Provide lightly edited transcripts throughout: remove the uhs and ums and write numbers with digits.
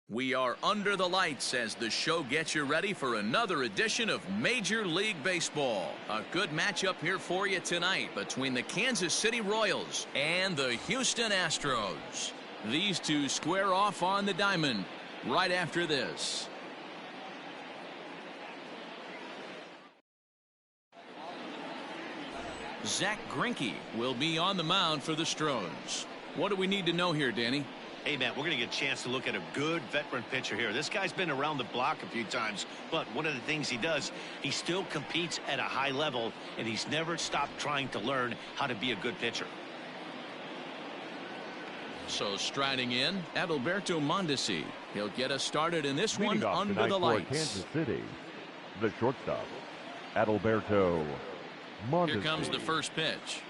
We are under the lights as the show gets you ready for another edition of Major League Baseball. A good matchup here for you tonight between the Kansas City Royals and the Houston Astros. These two square off on the diamond right after this. Zach Greinke will be on the mound for the Astros. What do we need to know here, Danny? Hey, man, we're going to get a chance to look at a good veteran pitcher here. This guy's been around the block a few times, but one of the things he does, he still competes at a high level, and he's never stopped trying to learn how to be a good pitcher. So striding in, Adalberto Mondesi. He'll get us started in this one under the lights. Kansas City, the shortstop, Adalberto Mondesi. Here comes the first pitch.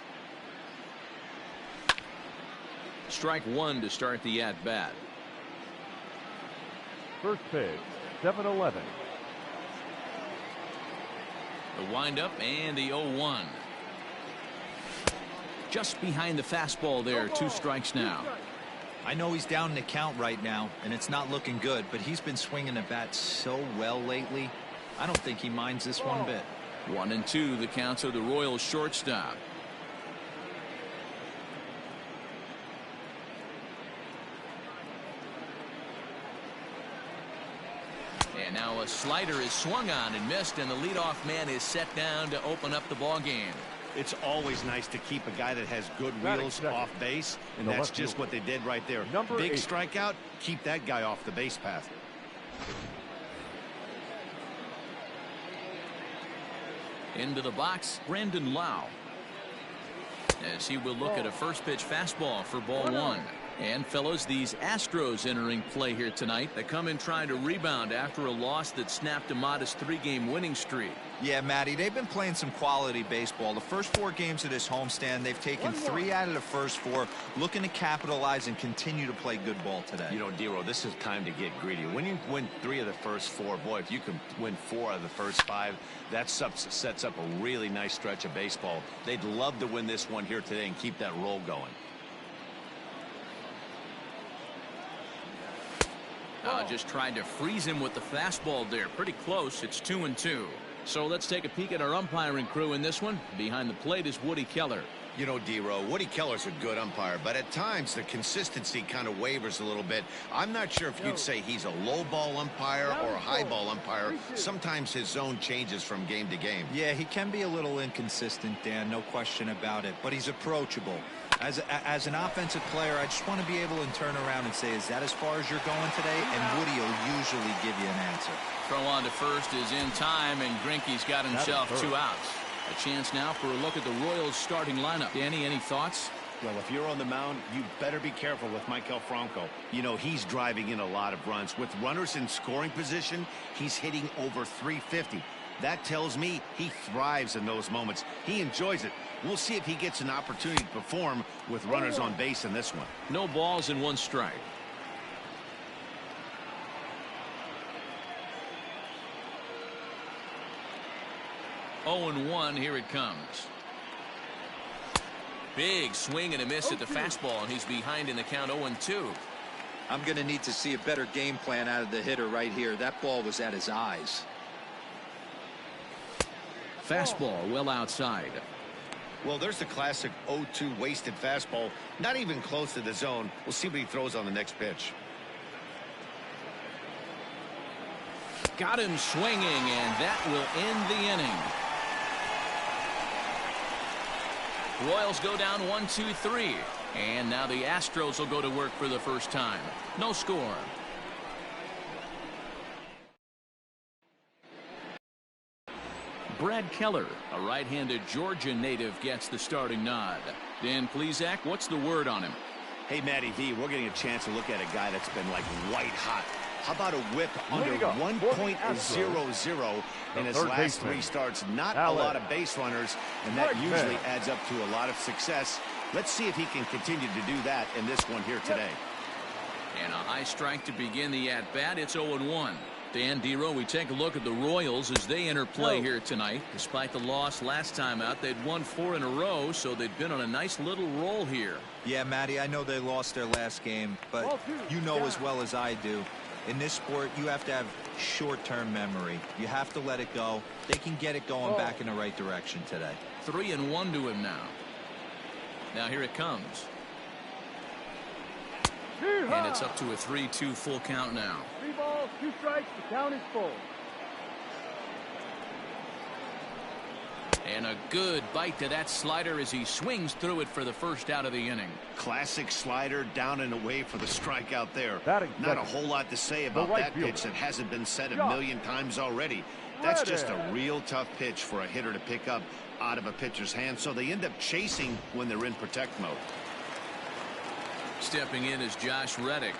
Strike one to start the at-bat. First pitch, 7-11. The windup and the 0-1. Just behind the fastball there, 2 strikes now. I know he's down in the count right now, and it's not looking good, but he's been swinging the bat so well lately. I don't think he minds this one bit. 1-2, the count of the Royals shortstop. And now a slider is swung on and missed, and the leadoff man is set down to open up the ball game. It's always nice to keep a guy that has good wheels off base, and that's just what they did right there. Big strikeout, keep that guy off the base path. Into the box, Brandon Lau. As he will look at a first pitch fastball for ball 1. And fellows, these Astros entering play here tonight. They come in trying to rebound after a loss that snapped a modest 3-game winning streak. Yeah, Matty, they've been playing some quality baseball. The first 4 games of this homestand, they've taken 3 out of the first 4, looking to capitalize and continue to play good ball today. You know, Dero, this is time to get greedy. When you win 3 of the first 4, boy, if you can win 4 of the first 5, that sets up a really nice stretch of baseball. They'd love to win this one here today and keep that roll going. Just tried to freeze him with the fastball there. Pretty close. It's 2-2. So let's take a peek at our umpiring crew in this one. Behind the plate is Woody Keller. You know, Dero, Woody Keller's a good umpire, but at times the consistency kind of wavers a little bit. I'm not sure if you'd say he's a low ball umpire or a high ball umpire. Sometimes his zone changes from game to game. Yeah, he can be a little inconsistent, Dan, no question about it, but he's approachable. As an offensive player, I just want to be able to turn around and say, is that as far as you're going today? And Woody will usually give you an answer. Throw on to first is in time, and Greinke's got himself 2 outs. A chance now for a look at the Royals starting lineup. Danny, any thoughts? Well, if you're on the mound, you better be careful with Michael Franco. You know, he's driving in a lot of runs. With runners in scoring position, he's hitting over 350. That tells me he thrives in those moments. He enjoys it. We'll see if he gets an opportunity to perform with runners on base in this one. No balls and 1 strike. Oh, 0-1, here it comes. Big swing and a miss at the fastball, and he's behind in the count 0-2. I'm going to need to see a better game plan out of the hitter right here. That ball was at his eyes. Fastball well outside. Well, there's the classic 0-2 wasted fastball. Not even close to the zone. We'll see what he throws on the next pitch. Got him swinging, and that will end the inning. Royals go down 1-2-3, and now the Astros will go to work for the first time. No score. Brad Keller, a right-handed Georgia native, gets the starting nod. Dan Plesac, what's the word on him? Hey, Matty V, we're getting a chance to look at a guy that's been like white hot. How about a whip under 1.00 in his last 3 starts? Not a lot of base runners, and that usually adds up to a lot of success. Let's see if he can continue to do that in this one here today. And a high strike to begin the at-bat. It's 0-1. Dan Dero, we take a look at the Royals as they enter play here tonight. Despite the loss last time out, they'd won 4 in a row, so they've been on a nice little roll here. Yeah, Matty, I know they lost their last game, but you know as well as I do, in this sport, you have to have short-term memory. You have to let it go. They can get it going back in the right direction today. 3-1 to him now. Now here it comes. And it's up to a 3-2 full count now. 3 balls, 2 strikes, the count is full. And a good bite to that slider as he swings through it for the first out of the inning. Classic slider, down and away for the strikeout there. Not a whole lot to say about that pitch that hasn't been said a million times already. That's just a real tough pitch for a hitter to pick up out of a pitcher's hand, so they end up chasing when they're in protect mode. Stepping in is Josh Reddick,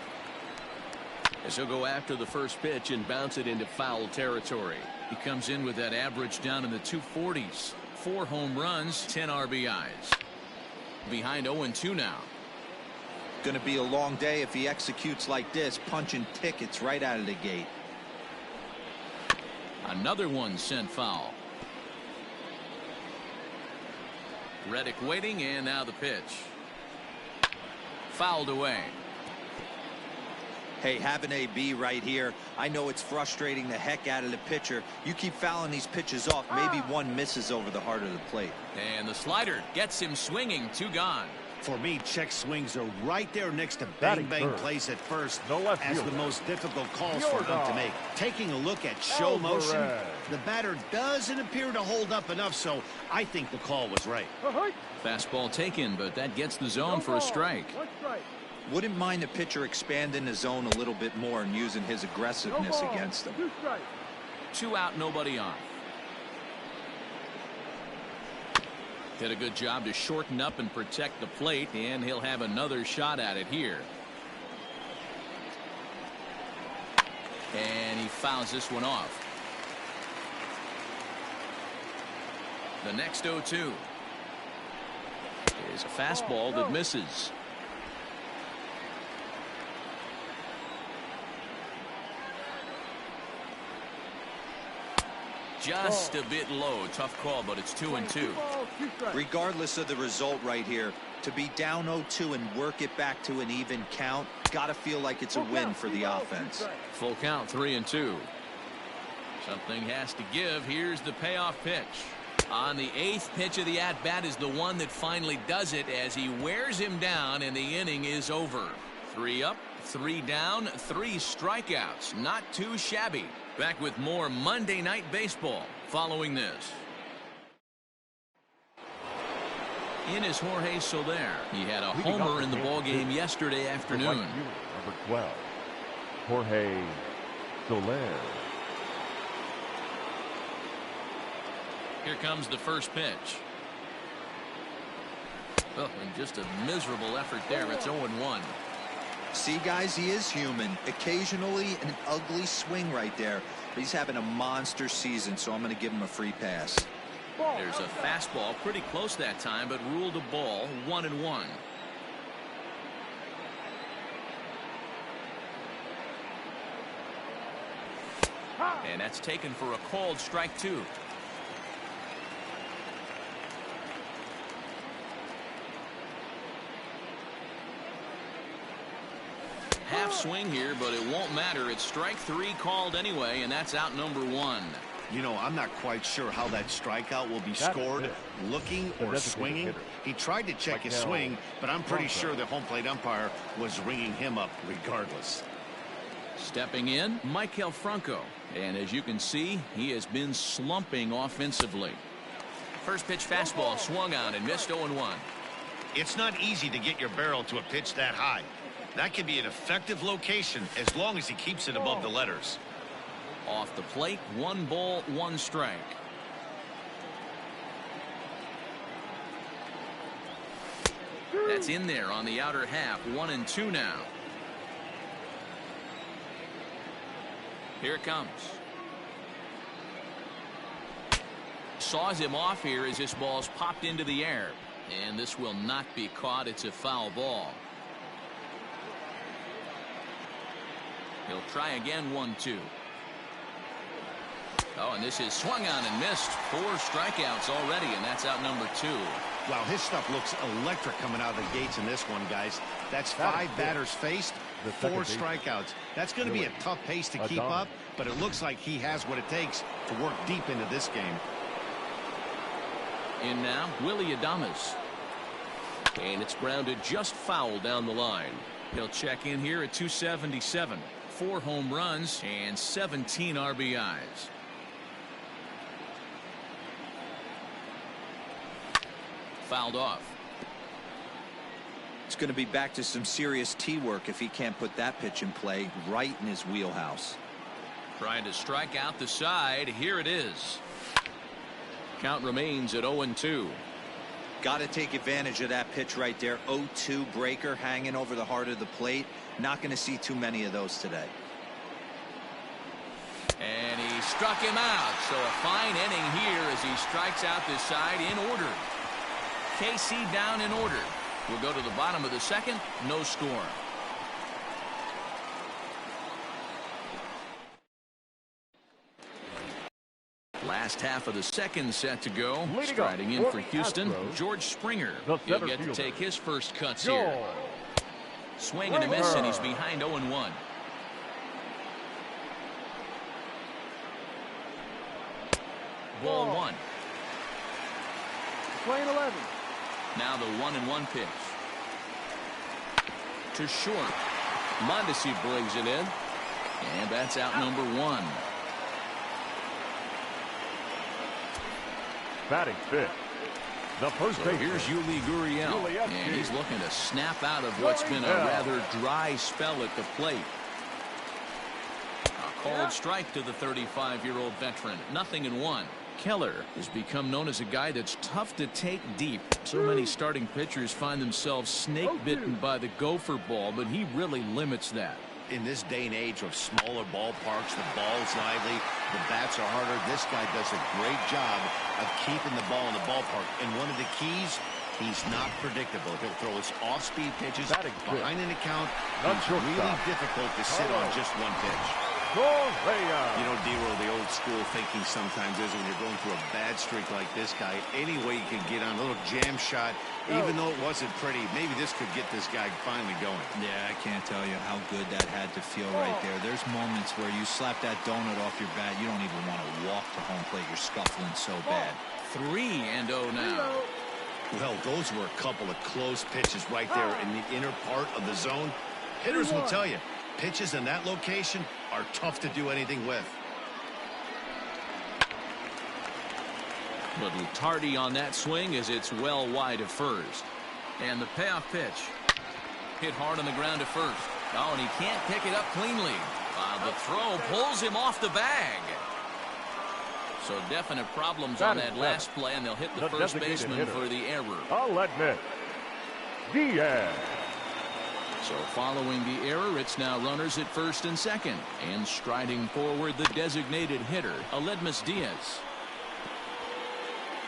as he'll go after the first pitch and bounce it into foul territory. He comes in with that average down in the 240s. 4 home runs, 10 RBIs. Behind 0-2 now. Going to be a long day if he executes like this, punching tickets right out of the gate. Another one sent foul. Reddick waiting, and now the pitch. Fouled away. Hey, have an AB right here. I know it's frustrating the heck out of the pitcher. You keep fouling these pitches off, maybe one misses over the heart of the plate. And the slider gets him swinging. 2 gone. For me, check swings are right there next to bang plays at first as the most difficult calls for them to make. Taking a look at show motion, the batter doesn't appear to hold up enough, so I think the call was right. Fastball taken, but that gets the zone for a strike. Wouldn't mind the pitcher expanding the zone a little bit more and using his aggressiveness against them. 2 out, nobody on. Did a good job to shorten up and protect the plate, and he'll have another shot at it here. And he fouls this one off. The next 0-2 is a fastball that misses. Just a bit low. Tough call, but it's 2-2. Regardless of the result right here, to be down 0-2 and work it back to an even count, gotta feel like it's a win for the offense. Full count, 3-2. Something has to give. Here's the payoff pitch. On the 8th pitch of the at-bat is the one that finally does it as he wears him down, and the inning is over. 3 up, 3 down, 3 strikeouts. Not too shabby. Back with more Monday Night Baseball following this. In is Jorge Soler. He had a homer in the ballgame yesterday afternoon. Number 12, Jorge Soler. Here comes the first pitch. Oh, and just a miserable effort there. It's 0-1. See, guys, he is human. Occasionally an ugly swing right there. But he's having a monster season, so I'm going to give him a free pass. There's a fastball pretty close that time, but ruled a ball. 1-1. And that's taken for a called strike 2. Half swing here, but it won't matter. It's strike 3 called anyway, and that's out number 1. You know, I'm not quite sure how that strikeout will be scored, looking or swinging. He tried to check his swing, but I'm pretty sure the home plate umpire was ringing him up regardless. Stepping in, Maikel Franco. And as you can see, he has been slumping offensively. First pitch fastball swung on and missed 0-1. It's not easy to get your barrel to a pitch that high. That can be an effective location as long as he keeps it above the letters. Off the plate, 1 ball, 1 strike. That's in there on the outer half. 1-2 now. Here it comes. Saws him off here as this ball's popped into the air. And this will not be caught. It's a foul ball. He'll try again. 1-2. Oh, and this is swung on and missed. 4 strikeouts already, and that's out number 2. Wow, his stuff looks electric coming out of the gates in this one, guys. That's 5 batters faced, 4 strikeouts. That's going to be a tough pace to keep up, but it looks like he has what it takes to work deep into this game. In now, Willie Adames. And it's grounded just foul down the line. He'll check in here at 277. 4 home runs and 17 RBIs. Fouled off. It's going to be back to some serious tee work if he can't put that pitch in play right in his wheelhouse. Trying to strike out the side. Here it is. Count remains at 0-2. Got to take advantage of that pitch right there. 0-2 breaker hanging over the heart of the plate. Not going to see too many of those today. And he struck him out. So a fine inning here as he strikes out this side in order. KC down in order. We'll go to the bottom of the second. No score. Last half of the second set to go. Striding in for Houston, George Springer. He'll get to take his first cuts here. Swing and a miss, and he's behind 0-1. Ball 1. Playing 11. Now the 1-1 pitch. To short. Mondesi brings it in. And that's out number 1. Batting fifth, the first baseman. Here's Yuli Gurriel, and he's looking to snap out of what's been a rather dry spell at the plate. A called strike to the 35-year-old veteran. 0-1. Keller has become known as a guy that's tough to take deep. So many starting pitchers find themselves snake-bitten by the gopher ball, but he really limits that. In this day and age of smaller ballparks, the ball's lively, the bats are harder. This guy does a great job of keeping the ball in the ballpark. And one of the keys, he's not predictable. He'll throw his off-speed pitches behind an account. It's really difficult to sit on just one pitch. You know, D-Roll, the old school thinking sometimes is when you're going through a bad streak like this guy, any way you can get on a little jam shot, even though it wasn't pretty, maybe this could get this guy finally going. Yeah, I can't tell you how good that had to feel right there. There's moments where you slap that donut off your bat, you don't even want to walk to home plate. You're scuffling so bad. 3-0 now. Well, those were a couple of close pitches right there in the inner part of the zone. Hitters will tell you, pitches in that location are tough to do anything with. Little tardy on that swing as it's well wide of first. And the payoff pitch. Hit hard on the ground to first. Oh, and he can't pick it up cleanly. The throw pulls him off the bag. So definite problems on that last play, and they'll hit the first baseman for the error. I'll admit, Diaz. So following the error, it's now runners at first and second. And striding forward, the designated hitter, Aledmus Diaz.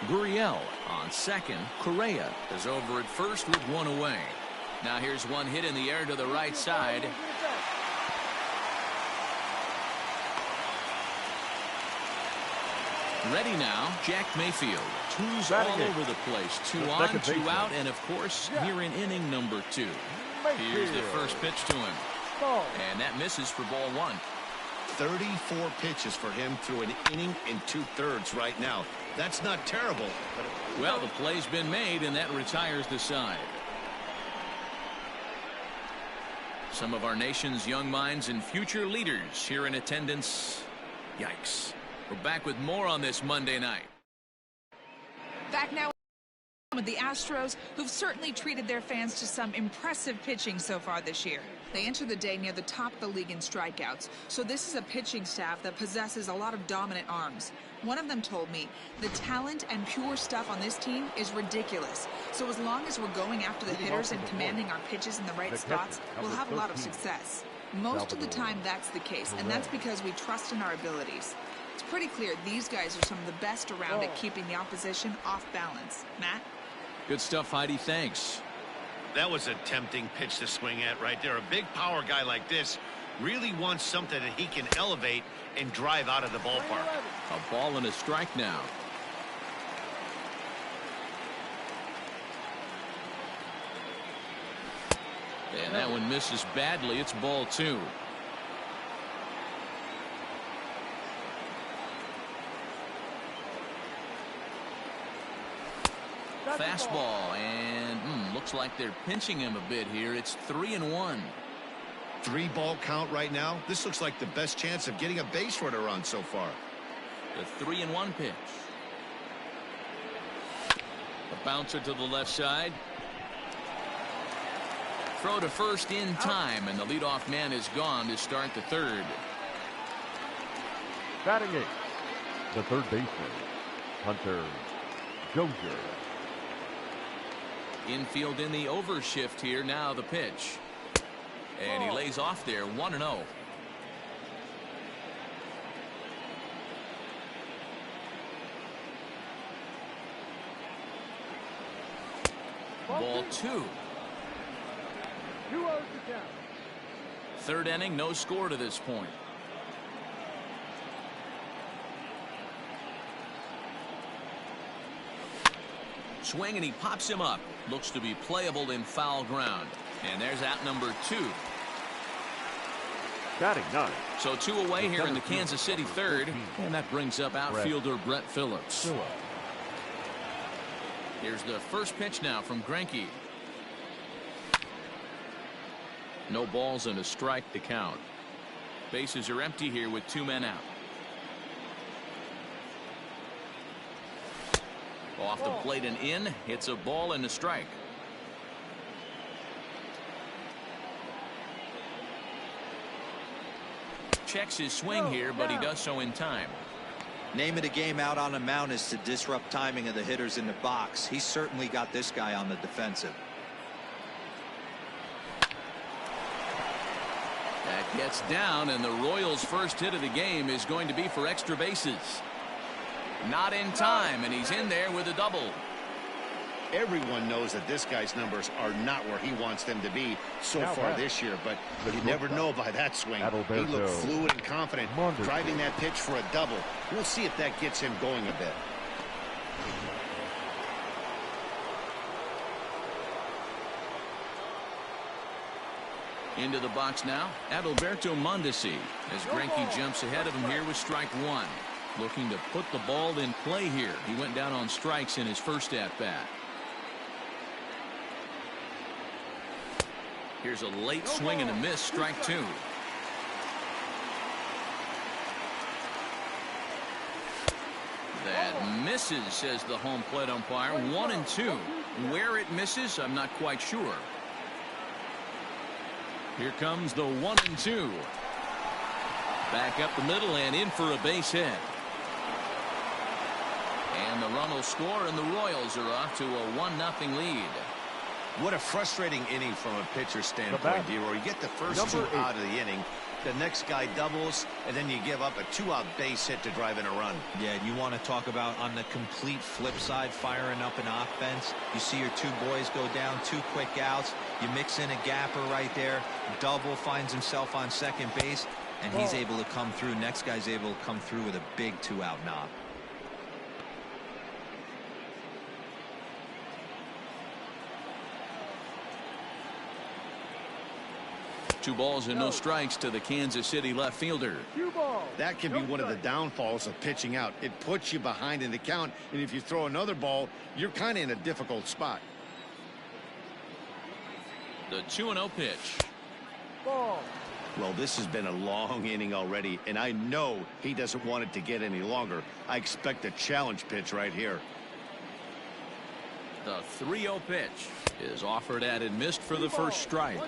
Gurriel on second. Correa is over at first with 1 away. Now here's one hit in the air to the right side. Ready now, Jack Mayfield. 2's all over the place. 2 on, 2 out, and of course, here in inning number 2. Here's the first pitch to him. And that misses for ball 1. 34 pitches for him through an inning and 2/3 right now. That's not terrible. But well, the play's been made, and that retires the side. Some of our nation's young minds and future leaders here in attendance. Yikes. We're back with more on this Monday night. Back now with the Astros, who've certainly treated their fans to some impressive pitching so far this year. They enter the day near the top of the league in strikeouts, so this is a pitching staff that possesses a lot of dominant arms. One of them told me the talent and pure stuff on this team is ridiculous. So as long as we're going after the hitters and commanding our pitches in the right spots, we'll have a lot of success. Most of the time that's the case, and that's because we trust in our abilities. It's pretty clear these guys are some of the best around at keeping the opposition off balance. Matt? Good stuff, Heidi. Thanks. that was a tempting pitch to swing at right there. A big power guy like this Really wants something that he can elevate and drive out of the ballpark. A ball and a strike now. And that one misses badly. It's ball 2. Fastball, and looks like they're pinching him a bit here. It's 3-1. 3-ball count right now. This looks like the best chance of getting a base runner on so far. The 3-1 pitch. A bouncer to the left side. Throw to first in time, and the leadoff man is gone to start the third. Batting 8, the third baseman, Hunter Dozier. Infield in the overshift here. Now the pitch. And he lays off there, 1-0. Ball 2. 2-0 to count. Third inning, no score to this point. Swing, and he pops him up. Looks to be playable in foul ground. And there's out number 2. Batting 9. So 2 away here in the Kansas City third. And that brings up outfielder Brett Phillips. Here's the first pitch now from Greinke. No balls and a strike to count. Bases are empty here with 2 men out. Off the plate and in. It's a ball and a strike. Checks his swing here, but he does so in time. Name of the game out on the mound is to disrupt timing of the hitters in the box. He's certainly got this guy on the defensive. That gets down, and the Royals' first hit of the game is going to be for extra bases. Not in time, and he's in there with a double. Everyone knows that this guy's numbers are not where he wants them to be so far this year, but you never know by that swing. He looked fluid and confident, driving that pitch for a double. We'll see if that gets him going a bit. Into the box now, Adalberto Mondesi, as Greinke jumps ahead of him here with strike 1. Looking to put the ball in play here. He went down on strikes in his first at-bat. Here's a late swing and a miss, strike 2. That misses, says the home plate umpire. 1-2. Where it misses, I'm not quite sure. Here comes the 1-2. Back up the middle and in for a base hit. And the run will score, and the Royals are off to a 1-0 lead. What a frustrating inning from a pitcher's standpoint, D-Roy. You get the first 2 out of the inning. The next guy doubles, and then you give up a 2-out base hit to drive in a run. Yeah, you want to talk about on the complete flip side, firing up an offense. You see your 2 boys go down, 2 quick outs. You mix in a gapper right there. Double finds himself on second base, and he's able to come through. Next guy's able to come through with a big 2-out knock. Two balls and no strikes to the Kansas City left fielder. That can be one of the downfalls of pitching out. It puts you behind in the count, and if you throw another ball, you're kind of in a difficult spot. The 2-0 pitch. Well, this has been a long inning already, and I know he doesn't want it to get any longer. I expect a challenge pitch right here. The 3-0 pitch is offered at and missed for the first strike.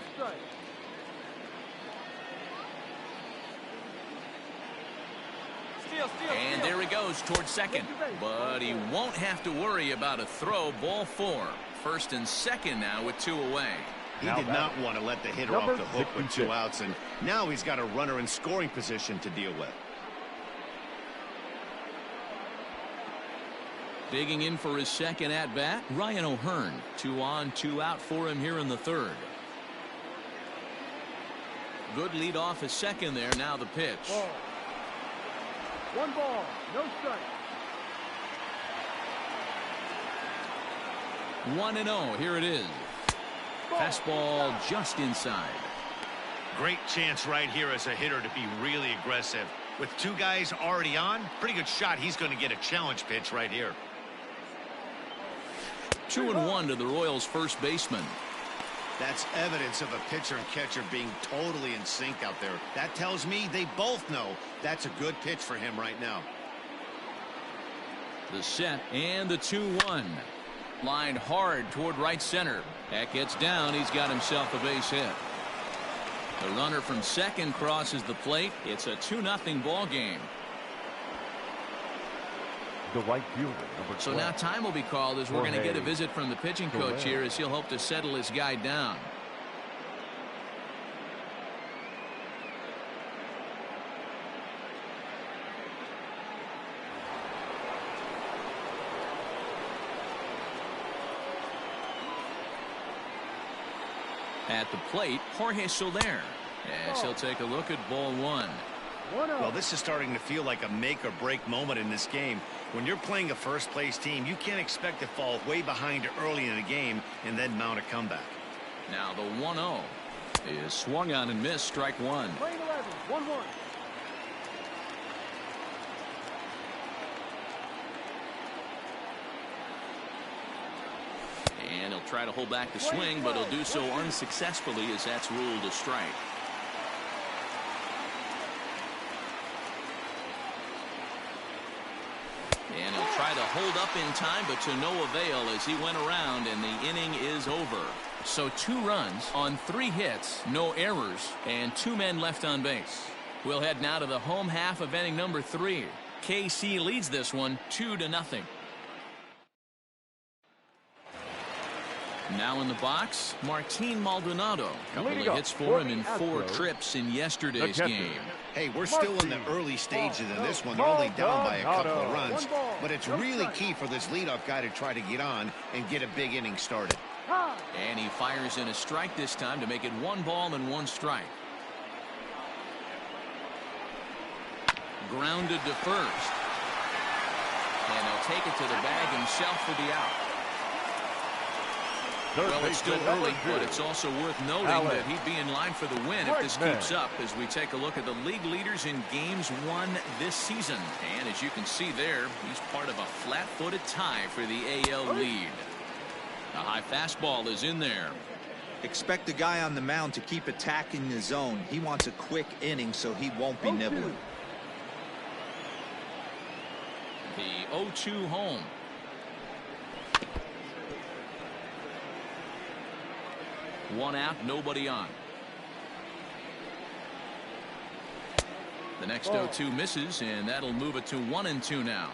And there he goes towards second, but he won't have to worry about a throw. Ball 4. First and second now with 2 away. He did not want to let the hitter off the hook with 2 outs, and now he's got a runner in scoring position to deal with. Digging in for his second at-bat, Ryan O'Hearn. 2 on, 2 out for him here in the third. good lead off a second there. Now the pitch. Ball. 1 ball, no strike. 1-0. Here it is. Fastball just inside. Great chance right here as a hitter to be really aggressive. With 2 guys already on, pretty good shot. He's going to get a challenge pitch right here. 2-1 to the Royals' first baseman. That's evidence of a pitcher and catcher being totally in sync out there. That tells me they both know that's a good pitch for him right now. The set and the 2-1. Lined hard toward right center. That gets down. He's got himself a base hit. The runner from second crosses the plate. It's a 2-0 ball game. The right fielder, number 12. So now time will be called as we're going to get a visit from the pitching coach here as he'll hope to settle his guy down. At the plate, Jorge Soler, as he'll take a look at ball 1. Well, this is starting to feel like a make or break moment in this game. When you're playing a first place team, you can't expect to fall way behind early in the game and then mount a comeback. Now the 1-0 is swung on and missed. Strike 1. Lane 11, 1-1. And he'll try to hold back the swing, but he'll do so unsuccessfully as that's ruled a strike. And he'll try to hold up in time, but to no avail as he went around and the inning is over. So 2 runs on 3 hits, no errors, and 2 men left on base. We'll head now to the home half of inning number 3. KC leads this one 2-0. Now in the box, Martin Maldonado. Couple of hits for him in 4 trips in yesterday's game. Hey, we're still in the early stages of this one. They're only down by a couple of runs, but it's really key for this leadoff guy to try to get on and get a big inning started. And he fires in a strike this time to make it 1 ball and 1 strike. Grounded to first. And he'll take it to the bag himself for the out. Well, it's still early, but it's also worth noting that he'd be in line for the win if this keeps up as we take a look at the league leaders in games won this season. And as you can see there, he's part of a flat-footed tie for the AL lead. A high fastball is in there. Expect the guy on the mound to keep attacking the zone. He wants a quick inning so he won't be nibbling. The 0-2 home. One out, nobody on. The next 0-2 misses, and that'll move it to 1-2 now.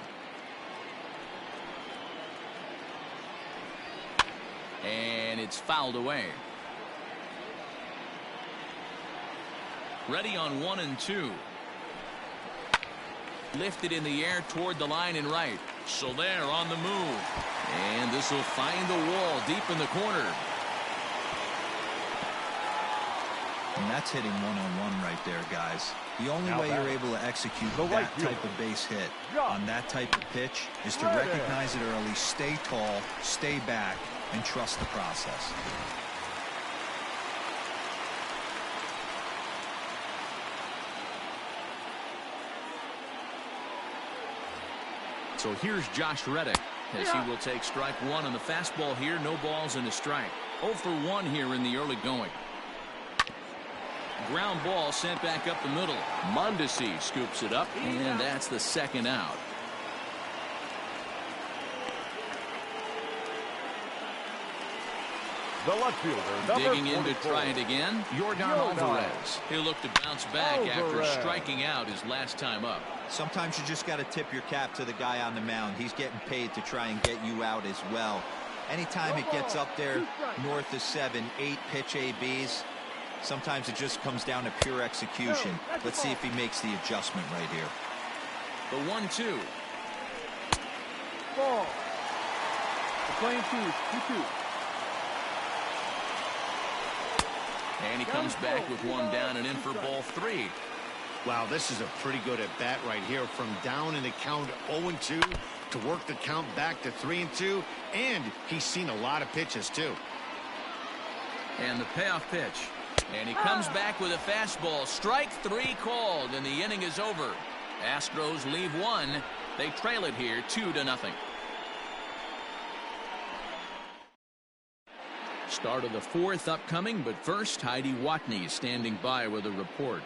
And it's fouled away. Ready on 1-2. Lifted in the air toward the line and right. Soler on the move. And this will find the wall deep in the corner. And that's hitting one-on-one right there, guys. The only way you're able to execute that type of base hit on that type of pitch is to recognize it early, stay tall, stay back, and trust the process. So here's Josh Reddick as he will take strike 1 on the fastball here. No balls and a strike. 0 for 1 here in the early going. Ground ball sent back up the middle. Mondesi scoops it up, and that's the 2nd out. The left fielder, digging in to try it again, Yordan Alvarez. He'll look to bounce back after striking out his last time up. Sometimes you just got to tip your cap to the guy on the mound. He's getting paid to try and get you out as well. Anytime it gets up there north of 7, 8 pitch ABs, sometimes it just comes down to pure execution. Let's see if he makes the adjustment right here. The 1-2. Ball. The playing 2, 2-2. And he comes back with one down and in for ball 3. Wow, this is a pretty good at bat right here. From down in the count 0-2 to work the count back to 3-2. And he's seen a lot of pitches, too. And the payoff pitch. And he comes back with a fastball. Strike 3 called, and the inning is over. Astros leave one. They trail it here 2-0. Start of the 4th upcoming, but first, Heidi Watney standing by with a report.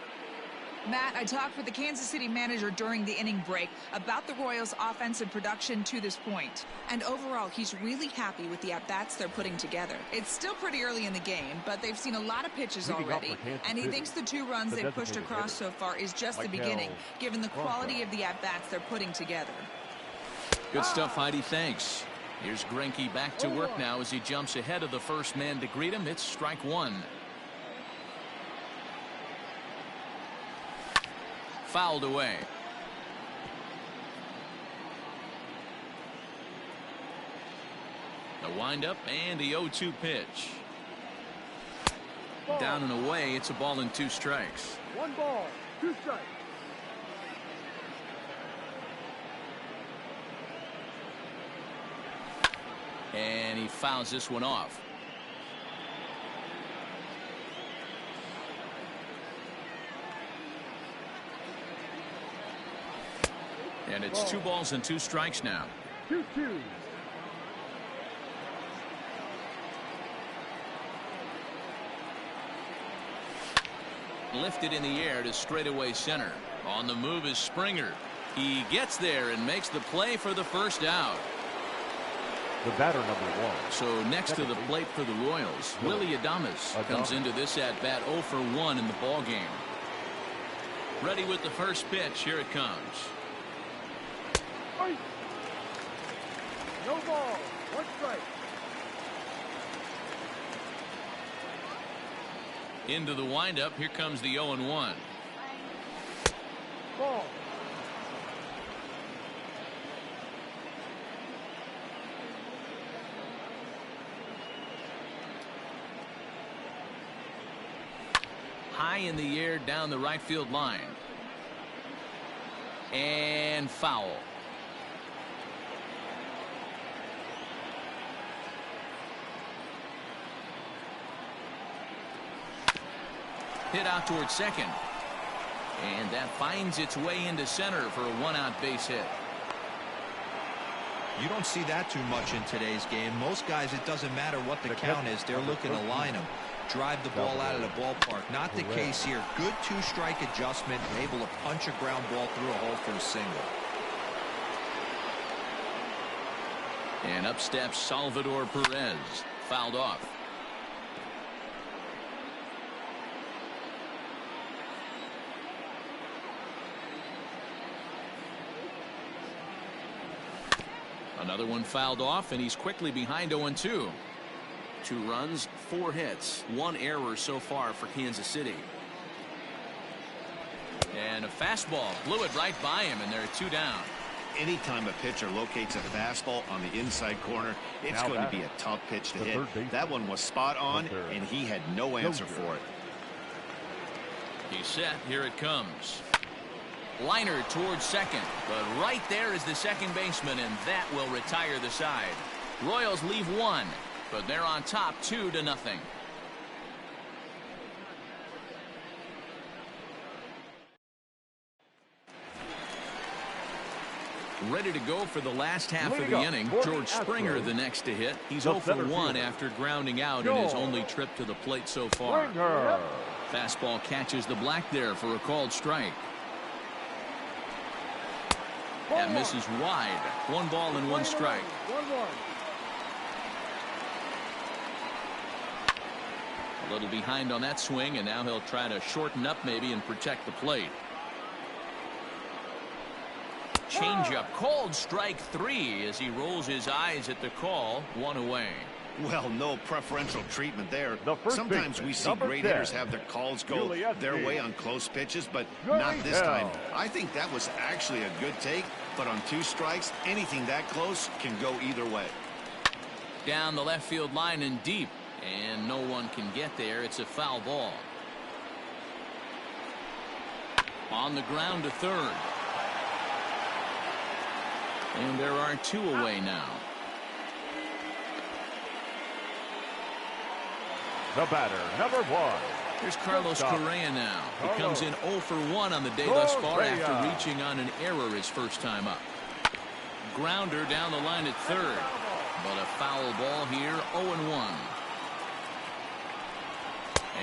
Matt, I talked with the Kansas City manager during the inning break about the Royals' offensive production to this point. And overall, he's really happy with the at-bats they're putting together. It's still pretty early in the game, but they've seen a lot of pitches already. And he thinks the 2 runs they've pushed across so far is just the beginning, given the quality of the at-bats they're putting together. Good stuff, Heidi. Thanks. Here's Greinke back to work now as he jumps ahead of the first man to greet him. It's strike 1. Fouled away. The windup and the 0-2 pitch. Down and away. It's a ball and 2 strikes. 1 ball, 2 strikes. And he fouls this one off. And it's 2 balls and 2 strikes now. 2-2. Lifted in the air to straightaway center. On the move is Springer. He gets there and makes the play for the first out. The batter, number 1. So next to the plate for the Royals, Willie Adames comes into this at bat 0 for 1 in the ball game. Ready with the first pitch. Here it comes. No ball, 1 strike. Into the windup. Here comes the 0-1. Ball. High in the air down the right field line. And foul. Hit out towards second. And that finds its way into center for a 1-out base hit. You don't see that too much in today's game. Most guys, it doesn't matter what the count is. They're looking to line them. Drive the ball out of the ballpark. Not the case here. Good 2-strike adjustment. Able to punch a ground ball through a hole for a single. And up steps Salvador Perez. Fouled off. Another one fouled off, and he's quickly behind 0-2. 2 runs, 4 hits, 1 error so far for Kansas City. And a fastball blew it right by him, and there are 2 down. Anytime a pitcher locates a fastball on the inside corner, it's going to be a tough pitch to hit. That one was spot on, and he had no answer for it. He's set. Here it comes. Liner towards second, but right there is the second baseman, and that will retire the side. Royals leave 1, but they're on top 2-0. Ready to go for the last half of the inning. George Springer the next to hit. He's 0 for 1 after grounding out in his only trip to the plate so far. Fastball catches the black there for a called strike. That misses wide. 1 ball and 1 strike. 1-1. A little behind on that swing, and now he'll try to shorten up maybe and protect the plate. Changeup called strike 3 as he rolls his eyes at the call. 1 away. Well, no preferential treatment there. Sometimes we see great 10. hitters have their calls go their way on close pitches, but not this time. I think that was actually a good take, but on 2 strikes, anything that close can go either way. Down the left field line and deep. And no one can get there. It's a foul ball. On the ground to third. And there are two away now. The batter, number 1. Here's Carlos Correa now. He comes in 0 for 1 on the day thus far after reaching on an error his first time up. Grounder down the line at third. But a foul ball here, 0-1.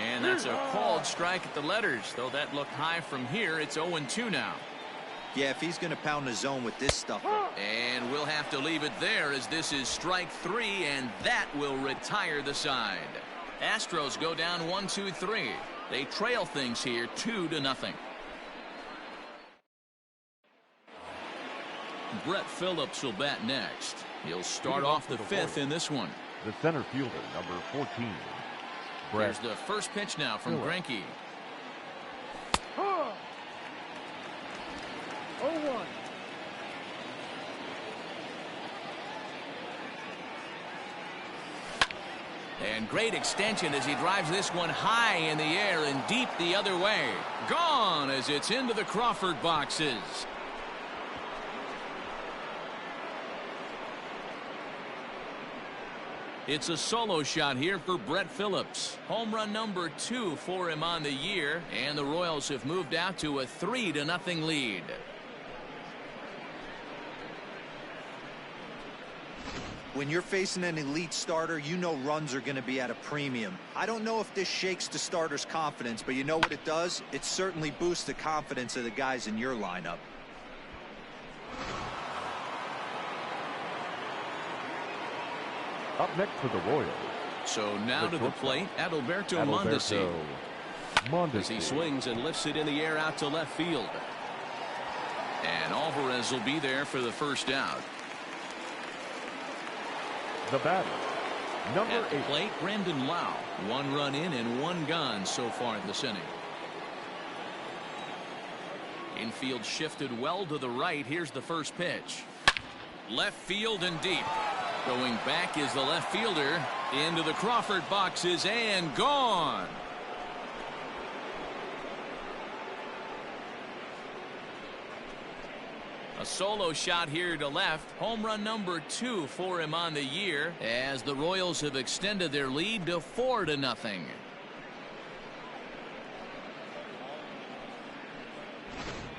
And that's a called strike at the letters. Though that looked high from here, it's 0-2 now. Yeah, if he's going to pound the zone with this stuff. And we'll have to leave it there as this is strike 3, and that will retire the side. Astros go down 1-2-3. They trail things here 2-0. Brett Phillips will bat next. He'll start off the 5th in this one. The center fielder, number 14. Here's the first pitch now from Greinke. 0-1. And great extension as he drives this one high in the air and deep the other way. Gone as it's into the Crawford boxes. It's a solo shot here for Brett Phillips. Home run number 2 for him on the year, and the Royals have moved out to a 3-0 lead. When you're facing an elite starter, you know runs are going to be at a premium. I don't know if this shakes the starter's confidence, but you know what it does? It certainly boosts the confidence of the guys in your lineup. Up next for the Royals. So now to the plate, Adalberto Mondesi. As he swings and lifts it in the air out to left field. And Alvarez will be there for the first out. The batter, number 8. At the plate, Brandon Lau. 1 run in and 1 gone so far in this inning. Infield shifted well to the right. Here's the first pitch. Left field and deep. Going back is the left fielder into the Crawford boxes and gone. A solo shot here to left. Home run number 2 for him on the year as the Royals have extended their lead to 4-0.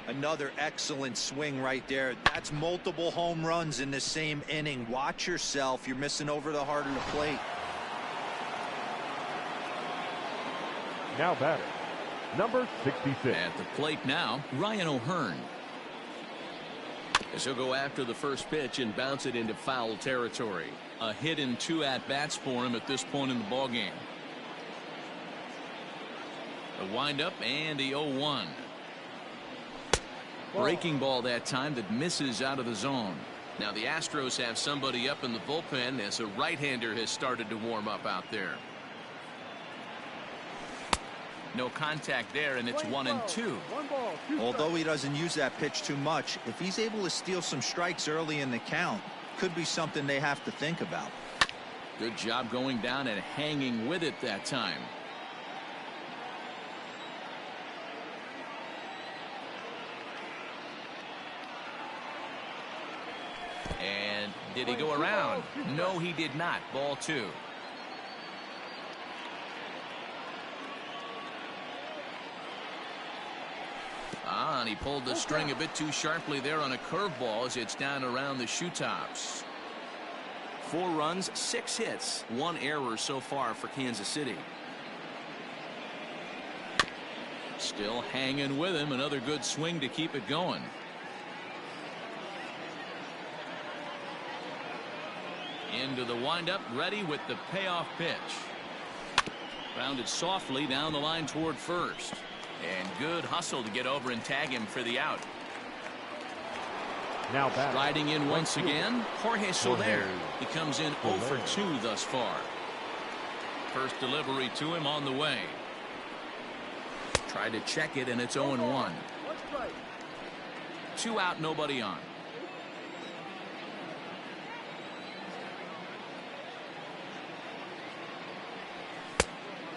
Another excellent swing right there. That's multiple home runs in the same inning. Watch yourself. You're missing over the heart of the plate. Now batter, number 66. At the plate now, Ryan O'Hearn. As he'll go after the first pitch and bounce it into foul territory. A hit in 2 at-bats for him at this point in the ballgame. The windup and the 0-1. Breaking ball that time that misses out of the zone. Now the Astros have somebody up in the bullpen as a right-hander has started to warm up out there. No contact there, and it's 1-2. Although he doesn't use that pitch too much, if he's able to steal some strikes early in the count, could be something they have to think about. Good job going down and hanging with it that time. And did he go around? No, he did not. Ball 2. And he pulled the string a bit too sharply there on a curveball as it's down around the shoe tops. 4 runs, 6 hits, 1 error so far for Kansas City. Still hanging with him. Another good swing to keep it going. Into the windup, ready with the payoff pitch. Rounded softly down the line toward first. And good hustle to get over and tag him for the out. Now back. Riding in once again, Jorge Soler. He comes in 0 for 2 thus far. First delivery to him on the way. Tried to check it, and it's 0-1. 2 out, nobody on.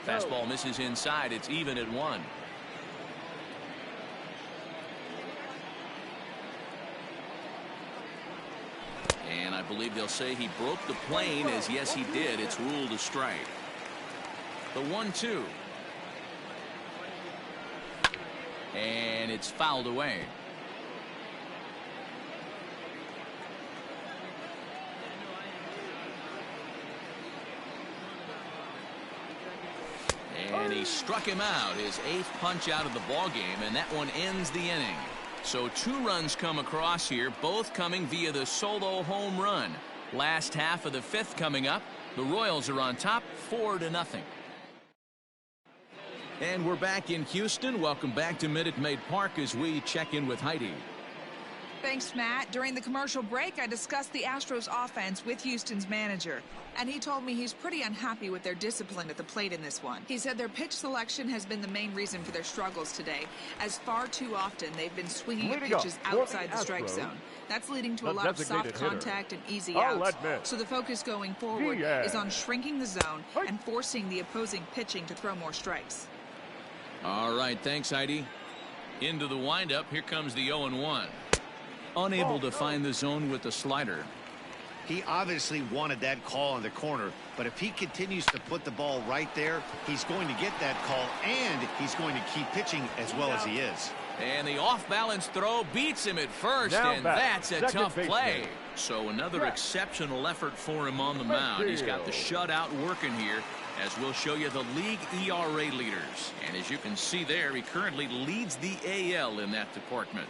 Fastball misses inside. It's even at 1. And I believe they'll say he broke the plane, as yes he did. It's ruled a strike. The 1-2. And it's fouled away. And he struck him out, his 8th punch out of the ball game, and that one ends the inning. So 2 runs come across here, both coming via the solo home run. Last half of the 5th coming up. The Royals are on top 4-0. And we're back in Houston. Welcome back to Minute Maid Park as we check in with Heidi. Thanks, Matt. During the commercial break, I discussed the Astros offense with Houston's manager, and he told me he's pretty unhappy with their discipline at the plate in this one. He said their pitch selection has been the main reason for their struggles today, as far too often they've been swinging at pitches outside the strike zone. That's leading to a lot of soft contact and easy outs. So the focus going forward is on shrinking the zone and forcing the opposing pitching to throw more strikes. All right, thanks, Heidi. Into the windup. Here comes the 0-1. Unable to find the zone with the slider. He obviously wanted that call in the corner, but if he continues to put the ball right there, he's going to get that call, and he's going to keep pitching as well as he is. And the off-balance throw beats him at first, and that's a tough play. So another exceptional effort for him on the mound. He's got the shutout working here, as we'll show you the league ERA leaders. And as you can see there, he currently leads the AL in that department.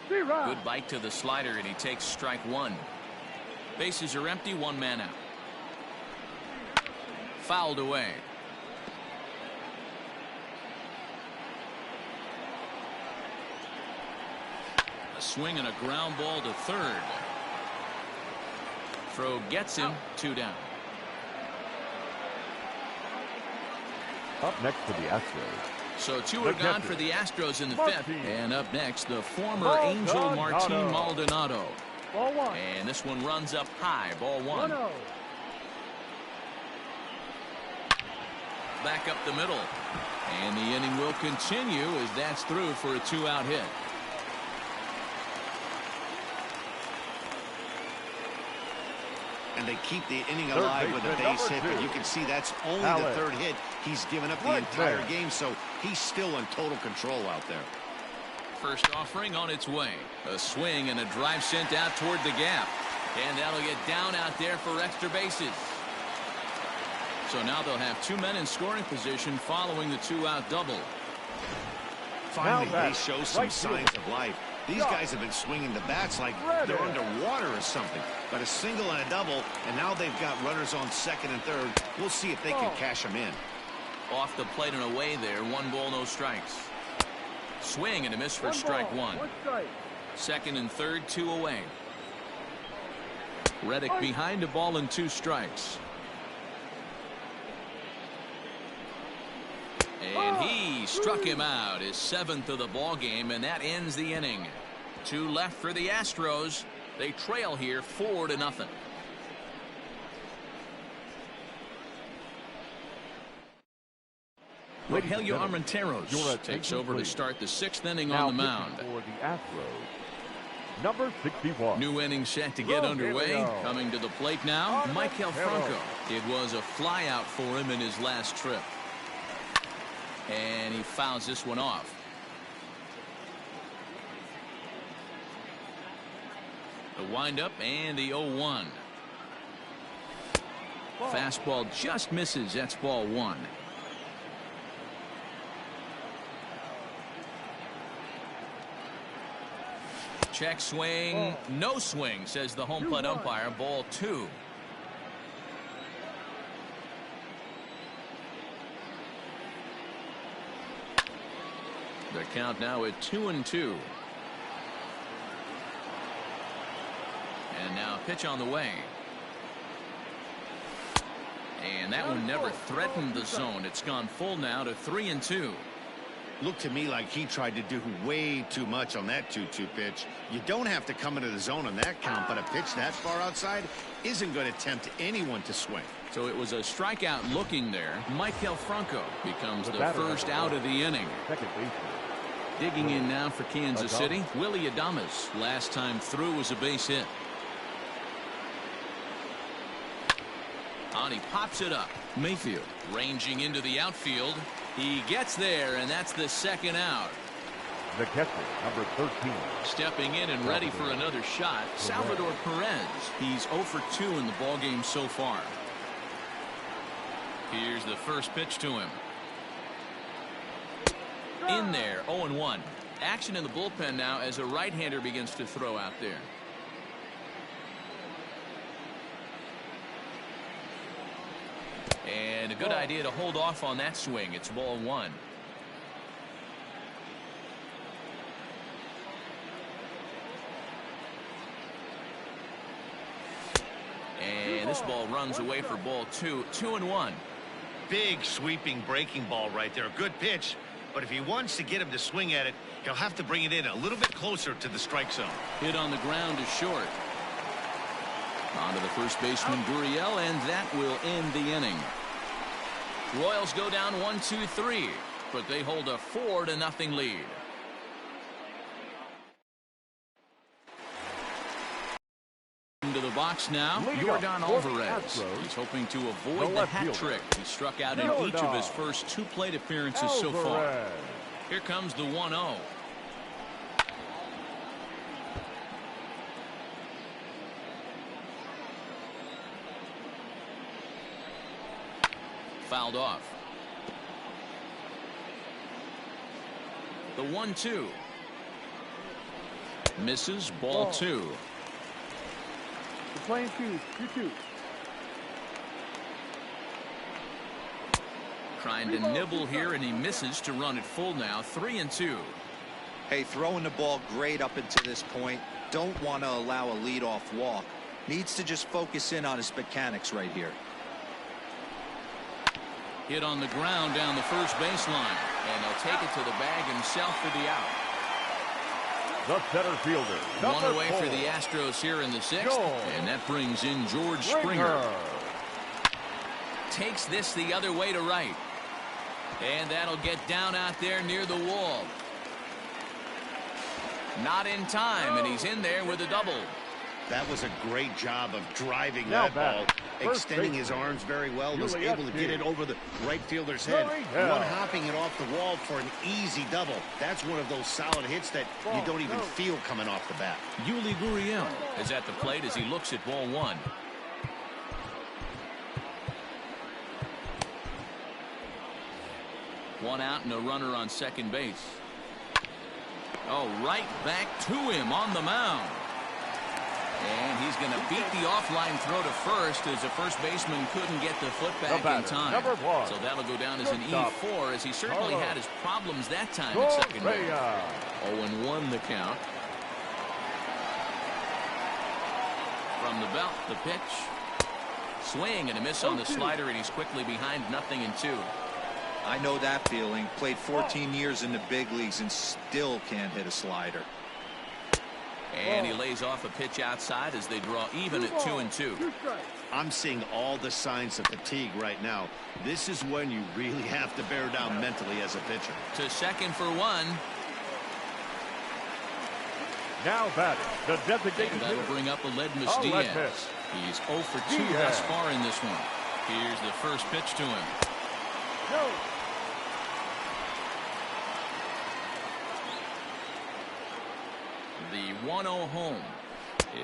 Good bite to the slider, and he takes strike 1. Bases are empty, 1 man out. Fouled away. A swing and a ground ball to third. Throw gets him, 2 down. Up next for the Astros. So 2 are gone for the Astros in the 5th. And up next, the former Angel Martin Maldonado. Ball 1. And this one runs up high. Ball 1. 1-0. Back up the middle. And the inning will continue as that's through for a 2-out hit. And they keep the inning alive with a base hit, but you can see that's only the 3rd hit. He's given up the entire game, so he's still in total control out there. First offering on its way. A swing and a drive sent out toward the gap. And that'll get down out there for extra bases. So now they'll have 2 men in scoring position following the 2-out double. Finally, they show some signs of life. These guys have been swinging the bats like they're underwater or something. But a single and a double, and now they've got runners on 2nd and 3rd. We'll see if they can cash them in. Off the plate and away there. 1 ball, no strikes. Swing and a miss for strike 1. 2nd and 3rd, 2 away. Reddick behind a ball and 2 strikes. And he struck him out, his 7th of the ball game, and that ends the inning. 2 left for the Astros. They trail here 4-0. Rogelio Armenteros takes over to start the 6th inning on the mound. For the Astros, number 61. New inning set to get underway. Coming to the plate now, Maikel Franco. It was a flyout for him in his last trip. And he fouls this one off. The windup and the 0-1. Fastball just misses. That's ball 1. Check swing. No swing, says the home plate umpire. Ball 2. The count now at 2-2. And now pitch on the way. And that one never threatened the zone. It's gone full now to 3-2. Looked to me like he tried to do way too much on that 2-2 pitch. You don't have to come into the zone on that count, but a pitch that far outside isn't going to tempt anyone to swing. So it was a strikeout looking there. Michael Franco becomes the first out of the inning. Second baseman. Digging in now for Kansas City, Willie Adames. Last time through was a base hit. And he pops it up. Mayfield ranging into the outfield. He gets there, and that's the second out. The catcher, number 13. Stepping in and ready for another shot, Salvador Perez. He's 0 for 2 in the ballgame so far. Here's the first pitch to him. In there, 0-1. Action in the bullpen now as a right-hander begins to throw out there. And a good idea to hold off on that swing. It's ball 1. And this ball runs away for ball 2. 2-1. Big sweeping breaking ball right there. Good pitch. But if he wants to get him to swing at it, he'll have to bring it in a little bit closer to the strike zone. Hit on the ground is short. On to the first baseman, Gurriel, and that will end the inning. Royals go down 1-2-3, but they hold a 4-0 lead. Into the box now, Yordan Alvarez. He's hoping to avoid the hat trick. He struck out in each of his first 2 plate appearances so far. Here comes the 1-0. Fouled off. The 1-2. Misses, ball 2. We're playing 2-2. Trying to nibble here, and he misses to run it full now. 3-2. Hey, throwing the ball great up until this point. Don't want to allow a leadoff walk. Needs to just focus in on his mechanics right here. Hit on the ground down the first baseline, and he'll take it to the bag himself for the out. The center fielder. One away for the Astros here in the 6th, and that brings in George Springer. Takes this the other way to right, and that'll get down out there near the wall. Not in time, and he's in there with a double. That was a great job of driving that ball, extending his arms very well, was able to get it over the right fielder's head, one-hopping it off the wall for an easy double. That's one of those solid hits that you don't even feel coming off the bat. Yuli Gurriel is at the plate as he looks at ball 1. One out and a runner on second base. Oh, right back to him on the mound. And he's going to beat the offline throw to first as the first baseman couldn't get the foot back in time. So that'll go down as an E4 as he certainly had his problems that time at second base. 0-1 the count. From the belt, the pitch. Swing and a miss on the slider, and he's quickly behind 0-2. I know that feeling. Played 14 years in the big leagues and still can't hit a slider. And he lays off a pitch outside as they draw even at 2-2. I'm seeing all the signs of fatigue right now. This is when you really have to bear down mentally as a pitcher. To second for 1. Now batting, the designated And that'll bring up Aledmus Diaz. He's 0 for 2 thus far in this one. Here's the first pitch to him. No. The 1-0 home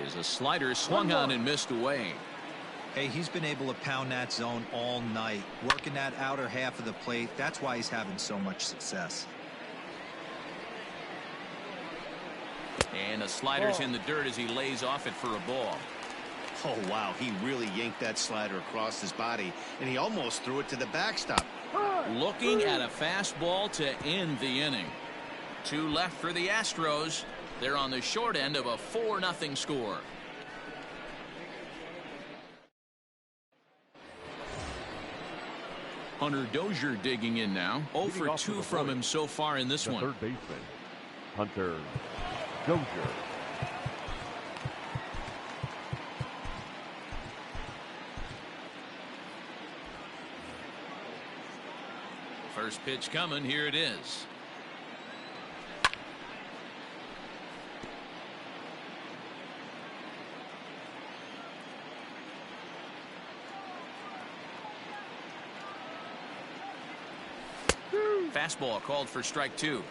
is a slider swung on and missed away. Hey, he's been able to pound that zone all night, working that outer half of the plate. That's why he's having so much success. And the slider's in the dirt as he lays off it for a ball. Oh, wow. He really yanked that slider across his body, and he almost threw it to the backstop. Looking at a fastball to end the inning. 2 left for the Astros. They're on the short end of a 4-0 score. Hunter Dozier digging in now. 0 for 2 from him so far in this one. Third baseman, Hunter Dozier. First pitch coming. Here it is. Fastball called for strike 2.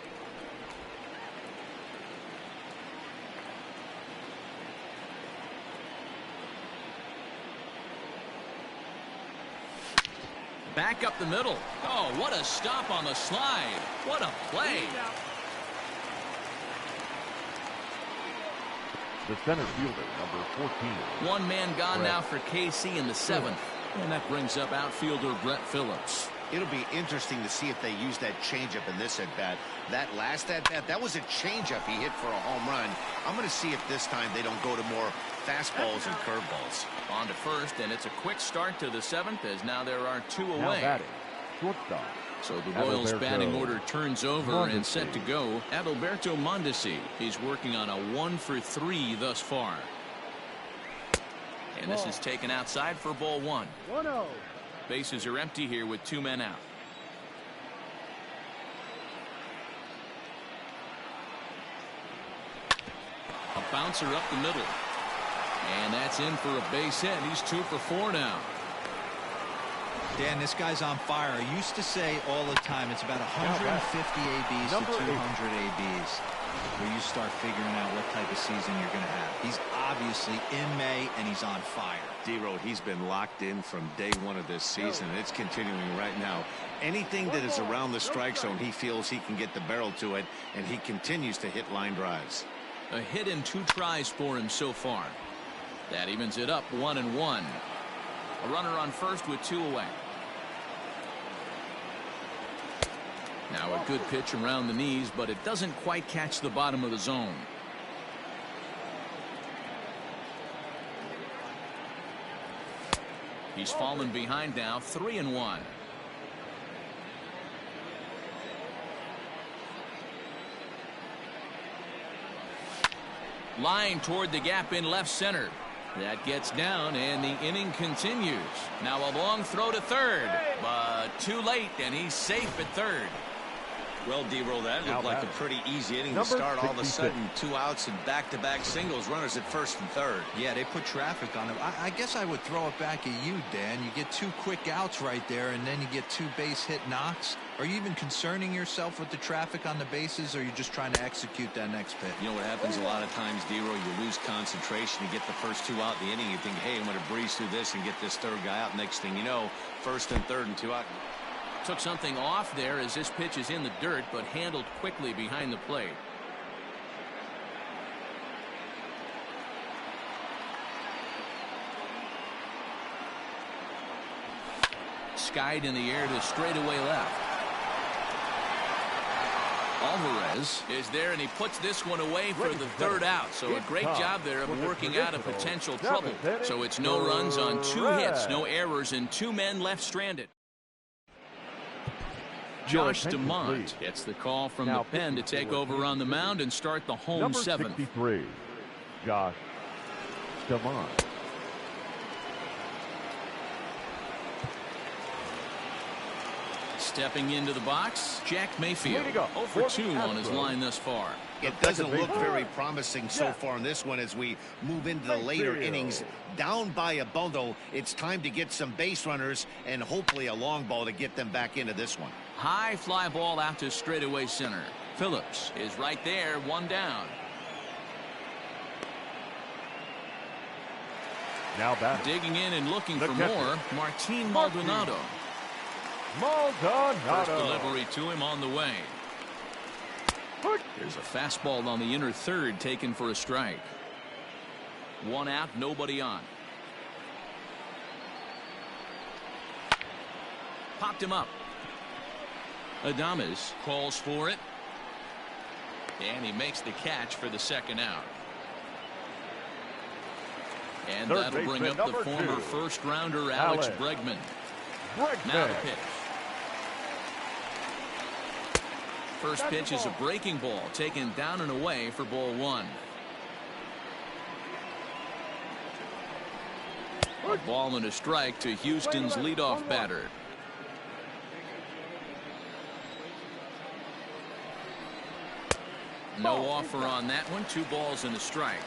Back up the middle. Oh, what a stop on the slide. What a play. The center fielder, number 14. One man gone now for KC in the 7th. And that brings up outfielder Brett Phillips. It'll be interesting to see if they use that changeup in this at-bat. That last at-bat, that was a changeup he hit for a home run. I'm going to see if this time they don't go to more fastballs and curveballs. On to first, and it's a quick start to the 7th as now there are 2 away. Now batting, shortstop. So the Royals batting order turns over and set to go. Adalberto Mondesi. He's working on a 1 for 3 thus far. And this is taken outside for ball 1. 1-0. Bases are empty here with 2 men out. A bouncer up the middle. And that's in for a base hit. He's 2 for 4 now. Dan, this guy's on fire. I used to say all the time it's about 150 ABs to 200 ABs where you start figuring out what type of season you're going to have. He's obviously in May and he's on fire. D-Road, he's been locked in from day 1 of this season. It's continuing right now. Anything that is around the strike zone, he feels he can get the barrel to it, and he continues to hit line drives. A hit in 2 tries for him so far. That evens it up 1-1. A runner on first with 2 away. Now a good pitch around the knees, but it doesn't quite catch the bottom of the zone. He's fallen behind now, 3-1. Line toward the gap in left center. That gets down, and the inning continues. Now a long throw to third, but too late, and he's safe at third. Well, D-Roll, that looked like a pretty easy inning to start. All of a sudden, 2 outs and back-to-back singles, runners at first and third. Yeah, they put traffic on him. I guess I would throw it back at you, Dan. You get 2 quick outs right there, and then you get 2 base hit knocks. Are you even concerning yourself with the traffic on the bases, or are you just trying to execute that next pitch? You know what happens a lot of times, D-Roll, you lose concentration. You get the first 2 out in the inning. You think, hey, I'm going to breeze through this and get this third guy out. Next thing you know, first and third and 2 out. Took something off there as this pitch is in the dirt, but handled quickly behind the plate. Skied in the air to straightaway left. Alvarez is there, and he puts this one away for the 3rd out. So a great job there of working out a potential trouble. So it's no runs on 2 hits, no errors, and 2 men left stranded. Josh DeMont gets the call from the pen to take over on the mound and start the home 7th. Number 63, Josh DeMont. Stepping into the box, Jack Mayfield. 0 for 2 on his line thus far. It doesn't look very promising so far in this one as we move into the later innings. Down by a bundle, it's time to get some base runners and hopefully a long ball to get them back into this one. High fly ball out to straightaway center. Phillips is right there, 1 down. Now back. Digging in and looking for more, Martin Maldonado. First delivery to him on the way. There's a fastball on the inner third taken for a strike. 1 out, nobody on. Popped him up. Adames calls for it. And he makes the catch for the 2nd out. And that'll bring up the former 1st rounder Alex Bregman. Now the pitch. First pitch is a breaking ball taken down and away for ball one. A ball and a strike to Houston's leadoff batter. No offer on that one. 2 balls and a strike.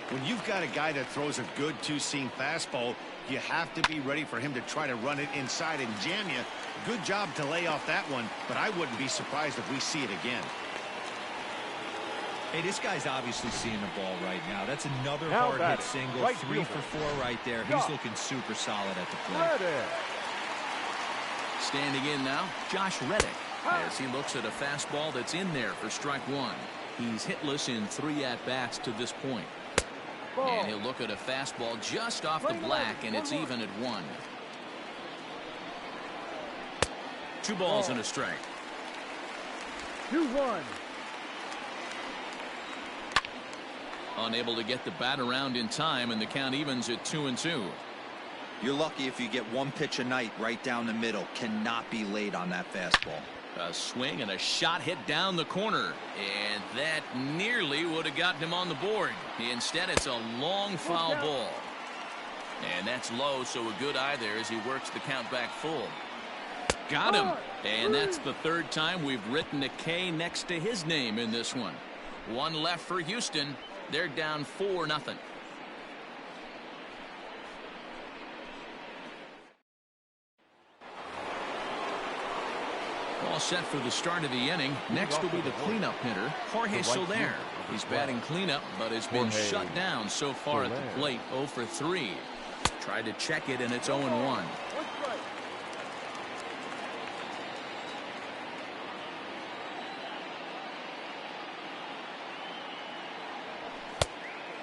When you've got a guy that throws a good two-seam fastball, you have to be ready for him to try to run it inside and jam you. Good job to lay off that one, but I wouldn't be surprised if we see it again. Hey, this guy's obviously seeing the ball right now. That's another hard-hit single. Right 3 for 4 right there. He's looking super solid at the plate. Standing in now, Josh Reddick, as he looks at a fastball that's in there for strike 1. He's hitless in 3 at-bats to this point. And he'll look at a fastball just off the black, and it's even at 1. 2 balls and a strike. 2-1. Unable to get the bat around in time, and the count evens at 2-2. You're lucky if you get 1 pitch a night right down the middle. Cannot be late on that fastball. A swing and a shot hit down the corner, and that nearly would have gotten him on the board. Instead, it's a long foul ball, and that's low, so a good eye there as he works the count back full. Got him, and that's the 3rd time we've written a K next to his name in this one. 1 left for Houston. They're down 4-0. All set for the start of the inning. Next will be the cleanup hitter, Jorge Soler. He's batting cleanup, but has been shut down so far at the plate. 0 for 3. Tried to check it, and it's 0-1.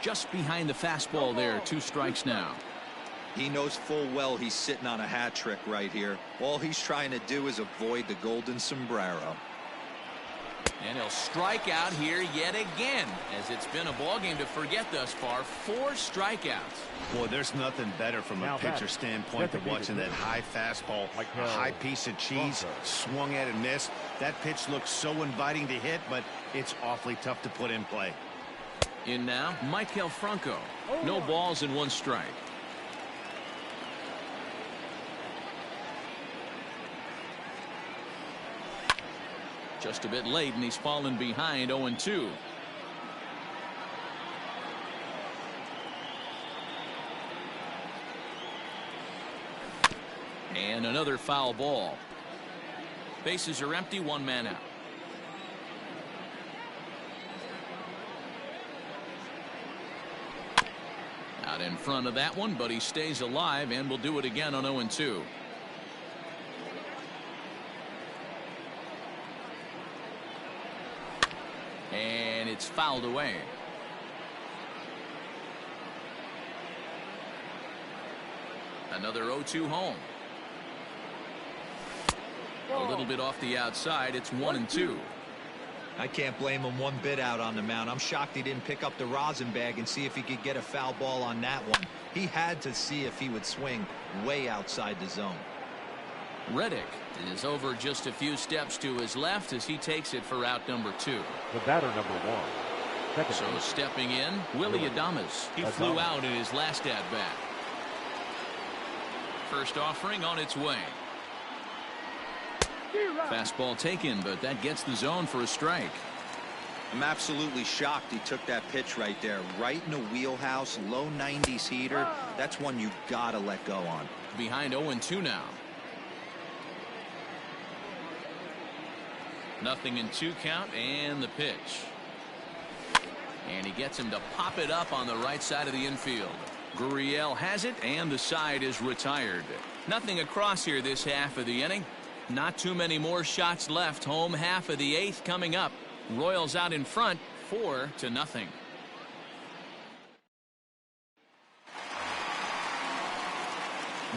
Just behind the fastball there. 2 strikes now. He knows full well he's sitting on a hat trick right here. All he's trying to do is avoid the golden sombrero. And he'll strike out here yet again, as it's been a ball game to forget thus far. 4 strikeouts. Boy, there's nothing better from a pitcher standpoint than watching that high fastball, a high piece of cheese, swung at and missed. That pitch looks so inviting to hit, but it's awfully tough to put in play. In now, Michael Franco. No balls and 1 strike. Just a bit late, and he's fallen behind. 0-2. And another foul ball. Bases are empty. 1 man out. Out in front of that one, but he stays alive and will do it again on 0-2. And it's fouled away. Another 0-2 home. A little bit off the outside. It's 1-2. I can't blame him one bit out on the mound. I'm shocked he didn't pick up the rosin bag and see if he could get a foul ball on that one. He had to see if he would swing way outside the zone. Reddick is over just a few steps to his left as he takes it for out number 2. The batter number 1. So stepping in, Willie Adames. He flew out in his last at-bat. First offering on its way. Fastball taken, but that gets the zone for a strike. I'm absolutely shocked he took that pitch right there. Right in the wheelhouse, low 90s heater. That's one you gotta let go on. Behind 0-2 now. 0-2 count, and the pitch. And he gets him to pop it up on the right side of the infield. Gurriel has it, and the side is retired. Nothing across here this half of the inning. Not too many more shots left. Home half of the 8th coming up. Royals out in front, 4-0.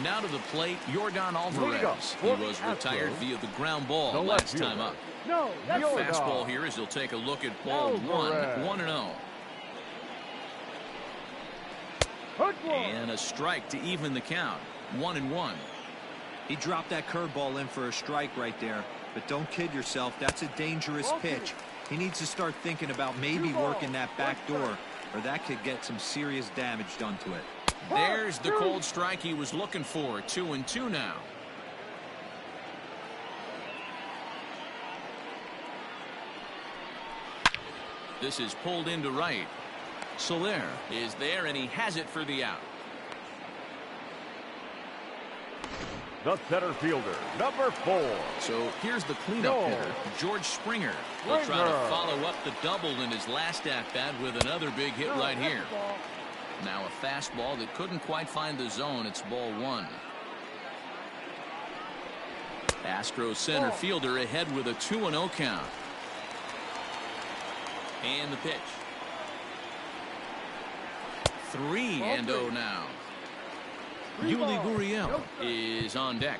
Now to the plate, Yordan Alvarez. He was retired via the ground ball last time up. No, that's fastball here as he'll take a look at ball 1-0. And a strike to even the count. 1-1. He dropped that curveball in for a strike right there. But don't kid yourself, that's a dangerous pitch. He needs to start thinking about maybe working that back door, or that could get some serious damage done to it. There's the cold strike he was looking for. 2-2 now. This is pulled into right. Soler is there, and he has it for the out. The center fielder, number 4. So here's the cleanup hitter, George Springer. He'll try to follow up the double in his last at-bat with another big hit right here. Now a fastball that couldn't quite find the zone. It's ball 1. Astros center fielder ahead with a 2-0 count. And the pitch. 3-0 now. Yuli Gurriel is on deck.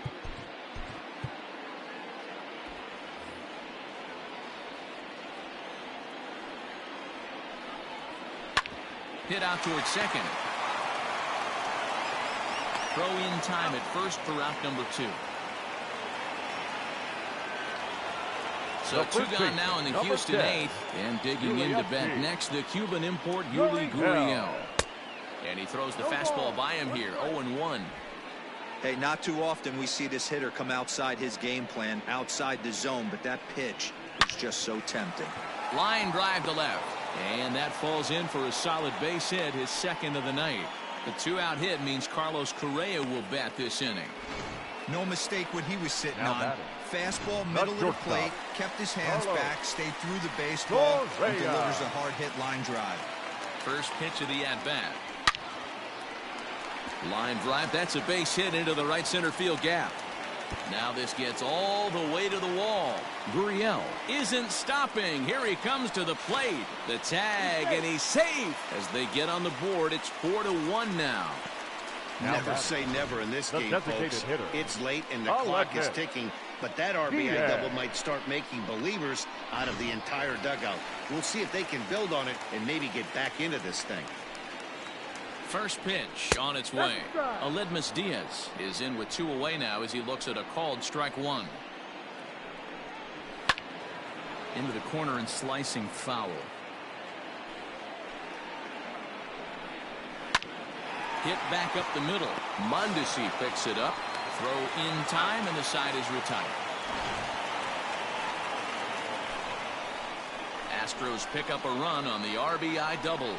Hit out towards second. Throw in time at first for out number 2. So 2 gone now in the Houston 8th. And digging into bat next, the Cuban import Yuli Gurriel. And he throws the fastball by him here. 0-1. Hey, not too often we see this hitter come outside his game plan, outside the zone, but that pitch is just so tempting. Line drive to left. And that falls in for a solid base hit, his second of the night. The 2-out hit means Carlos Correa will bat this inning. No mistake what he was sitting on. Fastball, middle of the plate, kept his hands back, stayed through the baseball, and delivers a hard hit line drive. First pitch of the at-bat. Line drive, that's a base hit into the right center field gap. Now this gets all the way to the wall. Gurriel isn't stopping. Here he comes to the plate. The tag, and he's safe. As they get on the board, it's 4-1 now. Never say never in this game, folks. It's late and the clock is ticking, but that RBI double might start making believers out of the entire dugout. We'll see if they can build on it and maybe get back into this thing. First pitch on its way. Aledmus Diaz is in with 2 away now as he looks at a called strike 1. Into the corner and slicing foul. Hit back up the middle. Mondesi picks it up. Throw in time, and the side is retired. Astros pick up a run on the RBI double.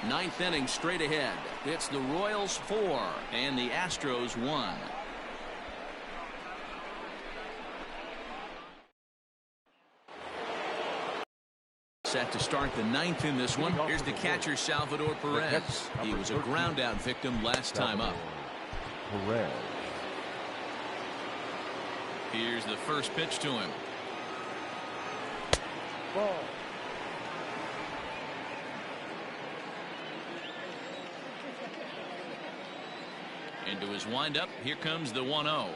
9th inning straight ahead. It's the Royals 4 and the Astros 1. Set to start the 9th in this one. Here's the catcher, Salvador Perez. He was a ground out victim last time up. Perez. Here's the first pitch to him. Ball. Into his windup. Here comes the 1-0.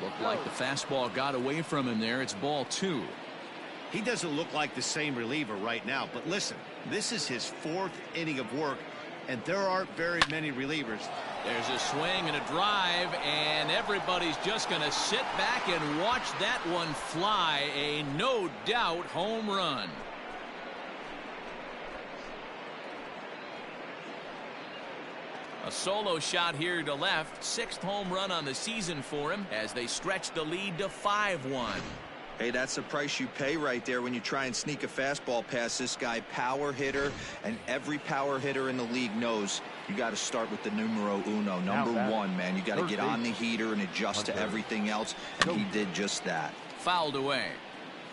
Looked like the fastball got away from him there. It's ball 2. He doesn't look like the same reliever right now, but listen, this is his 4th inning of work, and there aren't very many relievers. There's a swing and a drive, and everybody's just going to sit back and watch that one fly. A no doubt home run. A solo shot here to left. 6th home run on the season for him as they stretch the lead to 5-1. Hey, that's the price you pay right there when you try and sneak a fastball past this guy. Power hitter, and every power hitter in the league knows you got to start with the numero uno, number 1, man. You got to get on the heater and adjust to everything else, and he did just that. Fouled away.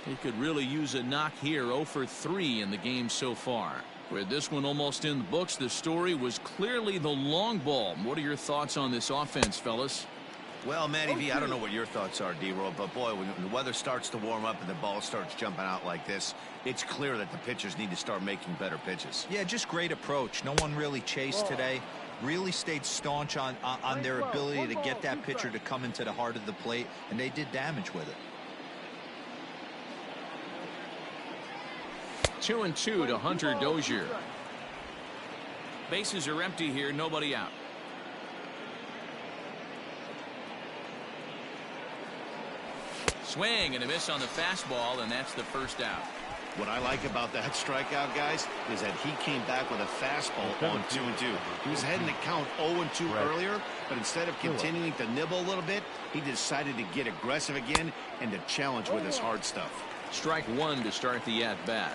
He could really use a knock here. 0 for 3 in the game so far. With this one almost in the books, the story was clearly the long ball. What are your thoughts on this offense, fellas? Well, Manny V, I don't know what your thoughts are, D-Roll, but boy, when the weather starts to warm up and the ball starts jumping out like this, it's clear that the pitchers need to start making better pitches. Yeah, just great approach. No one really chased today. Really stayed staunch on their ability to get that pitcher to come into the heart of the plate, and they did damage with it. 2-2 to Hunter Dozier. Bases are empty here, nobody out. Swing and a miss on the fastball, and that's the first out. What I like about that strikeout, guys, is that he came back with a fastball on 2-2. He was heading to count 0-2 earlier, but instead of continuing to nibble a little bit, he decided to get aggressive again and to challenge with his hard stuff. Strike one to start the at-bat.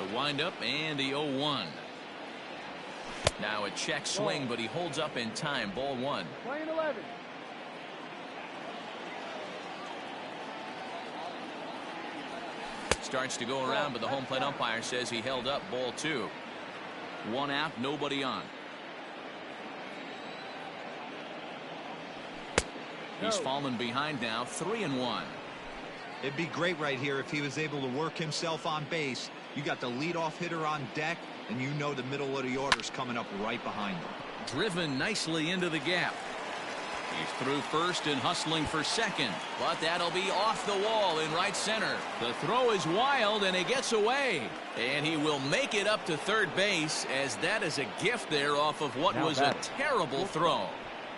The windup and the 0-1. Now a check swing, but he holds up in time. Ball one. Playing 11. Starts to go around, but the home plate umpire says he held up. Ball two. One out, nobody on. He's fallen behind now, 3-1. It'd be great right here if he was able to work himself on base. You got the leadoff hitter on deck, and you know the middle of the order's coming up right behind him. Driven nicely into the gap. He's through first and hustling for second, but that'll be off the wall in right center. The throw is wild, and he gets away. And he will make it up to third base, as that is a gift there off of what was a terrible throw.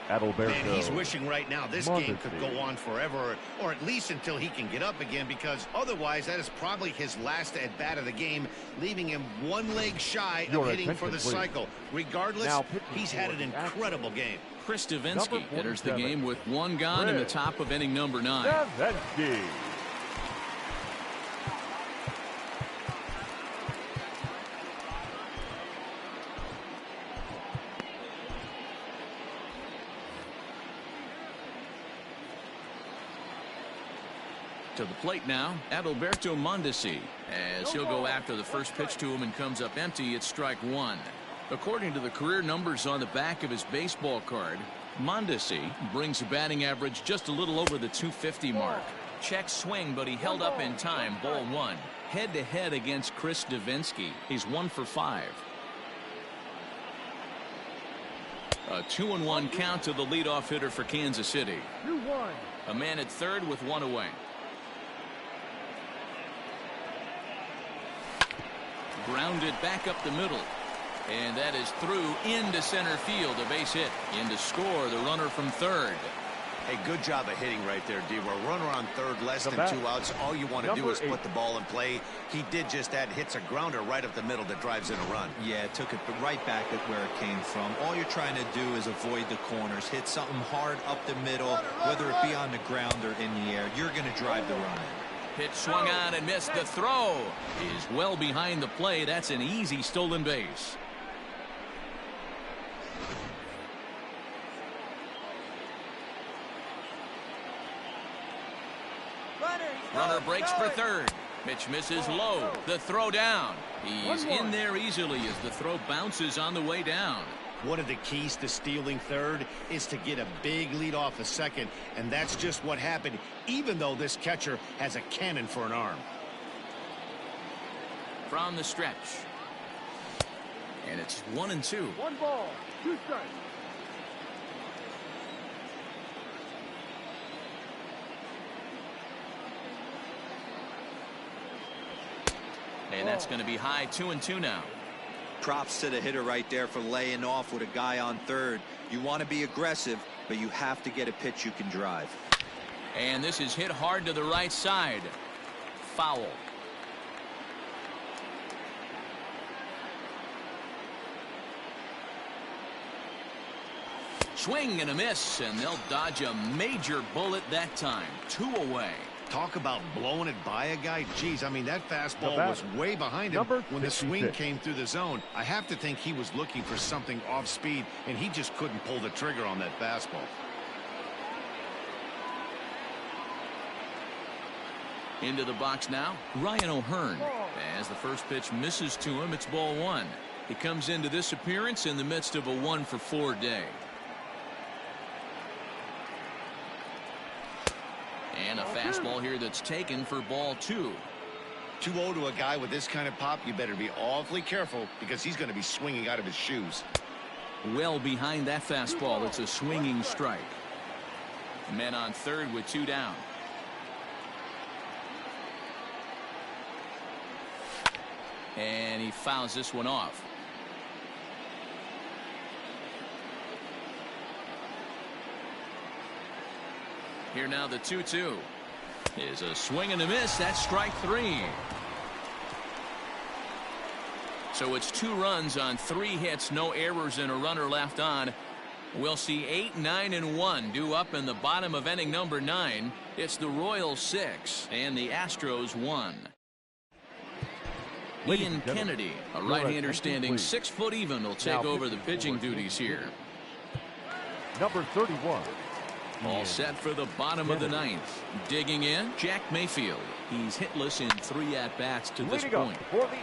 Man, he's wishing right now this game could go on forever, or at least until he can get up again, because otherwise that is probably his last at-bat of the game, leaving him one leg shy of hitting for the cycle. Regardless, he's had an incredible game. Chris Davinsky enters the game with one gone in the top of inning number 9. To the plate now, Adalberto Mondesi, as he'll go after the first pitch to him and comes up empty. It's strike one. According to the career numbers on the back of his baseball card, Mondesi brings a batting average just a little over the 250 mark. Check swing, but he held up in time. Ball one. Head-to-head against Chris Davinsky. He's 1 for 5. A 2-1 count to the leadoff hitter for Kansas City. 2-1. A man at third with one away. Grounded back up the middle. And that is through into center field. A base hit. In to score the runner from third. Hey, good job of hitting right there, D. We're a runner on third, less than 2 outs. All you want to do is put the ball in play. He did just that. Hits a grounder right up the middle that drives in a run. Yeah, took it right back at where it came from. All you're trying to do is avoid the corners. Hit something hard up the middle, whether it be on the ground or in the air. You're going to drive the run in. Pitch swung on and missed. The throw is well behind the play. That's an easy stolen base. Runner breaks for third. Pitch misses low. The throw down. He's in there easily as the throw bounces on the way down. One of the keys to stealing third is to get a big lead off a second, and that's just what happened, even though this catcher has a cannon for an arm. From the stretch. And it's 1-2. 1 ball, 2 strikes. And that's going to be high. 2-2 now. Props to the hitter right there for laying off with a guy on third. You want to be aggressive, but you have to get a pitch you can drive. And this is hit hard to the right side. Foul. Swing and a miss, and they'll dodge a major bullet that time. 2 away. Talk about blowing it by a guy. Geez, I mean, that fastball was way behind him when the swing came through the zone. I have to think he was looking for something off speed, and he just couldn't pull the trigger on that fastball. Into the box now, Ryan O'Hearn. As the first pitch misses to him, it's ball one. He comes into this appearance in the midst of a 1-for-4 day. And a fastball here that's taken for ball 2. 2-0 to a guy with this kind of pop. You better be awfully careful because he's going to be swinging out of his shoes. Well behind that fastball. It's a swinging strike. Men on third with 2 down. And he fouls this one off. Here now the 2-2 is a swing and a miss. That's strike 3. So it's 2 runs on 3 hits, no errors, and a runner left on. We'll see 8, 9, and 1 due up in the bottom of inning number 9. It's the Royals 6 and the Astros 1. Ian Kennedy, a right-hander standing 6 foot even, will take over the pitching duties here. Number 31. All set for the bottom of the 9th. Digging in, Jack Mayfield. He's hitless in 3 at-bats to this point.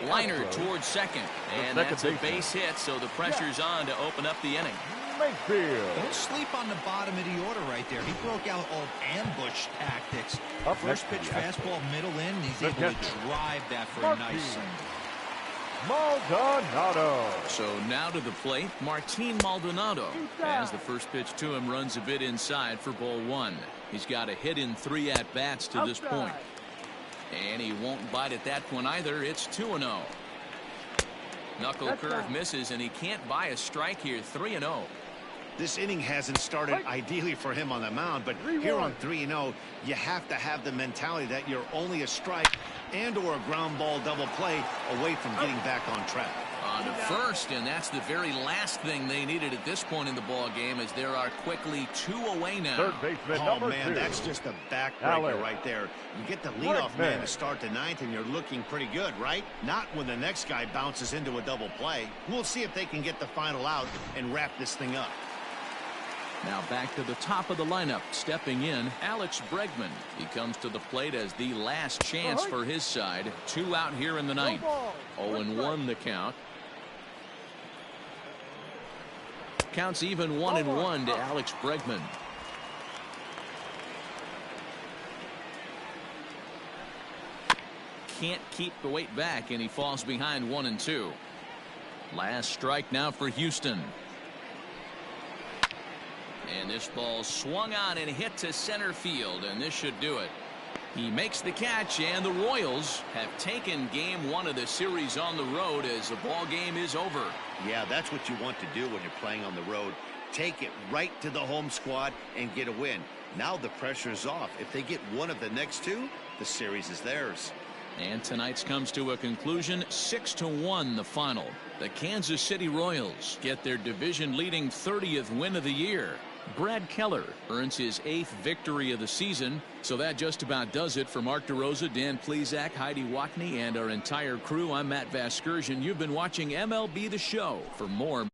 Liner towards second, and that's a base hit, so the pressure's on to open up the inning. Mayfield. Don't sleep on the bottom of the order right there. He broke out old ambush tactics. First pitch fastball, middle in, and he's able to drive that for a nice single. Maldonado. So now to the plate, Martin Maldonado. As the first pitch to him runs a bit inside for ball 1. He's got a hit in 3 at-bats to this point. And he won't bite at that one either. It's 2-0. Knuckle curve misses, and he can't buy a strike here. 3-0. This inning hasn't started ideally for him on the mound, but here on 3-0, you have to have the mentality that you're only a strike and or a ground ball double play away from getting back on track. On to first, and that's the very last thing they needed at this point in the ball game, as there are quickly 2 away now. Third baseman, oh man, 2. that's just a backbreaker right there. You get the leadoff man to start the 9th, and you're looking pretty good, right? Not when the next guy bounces into a double play. We'll see if they can get the final out and wrap this thing up. Now back to the top of the lineup. Stepping in, Alex Bregman. He comes to the plate as the last chance for his side. 2 out here in the 9th. 0-1 the count. Counts even 1-1 to Alex Bregman. Can't keep the weight back, and he falls behind 1-2. Last strike now for Houston. And this ball swung on and hit to center field, and this should do it. He makes the catch, and the Royals have taken game 1 of the series on the road as the ball game is over. Yeah, that's what you want to do when you're playing on the road. Take it right to the home squad and get a win. Now the pressure's off. If they get one of the next 2, the series is theirs. And tonight's comes to a conclusion, 6-1 the final. The Kansas City Royals get their division-leading 30th win of the year. Brad Keller earns his 8th victory of the season. So that just about does it. For Mark DeRosa, Dan Plesac, Heidi Watney, and our entire crew, I'm Matt Vasgersian. You've been watching MLB The Show. For more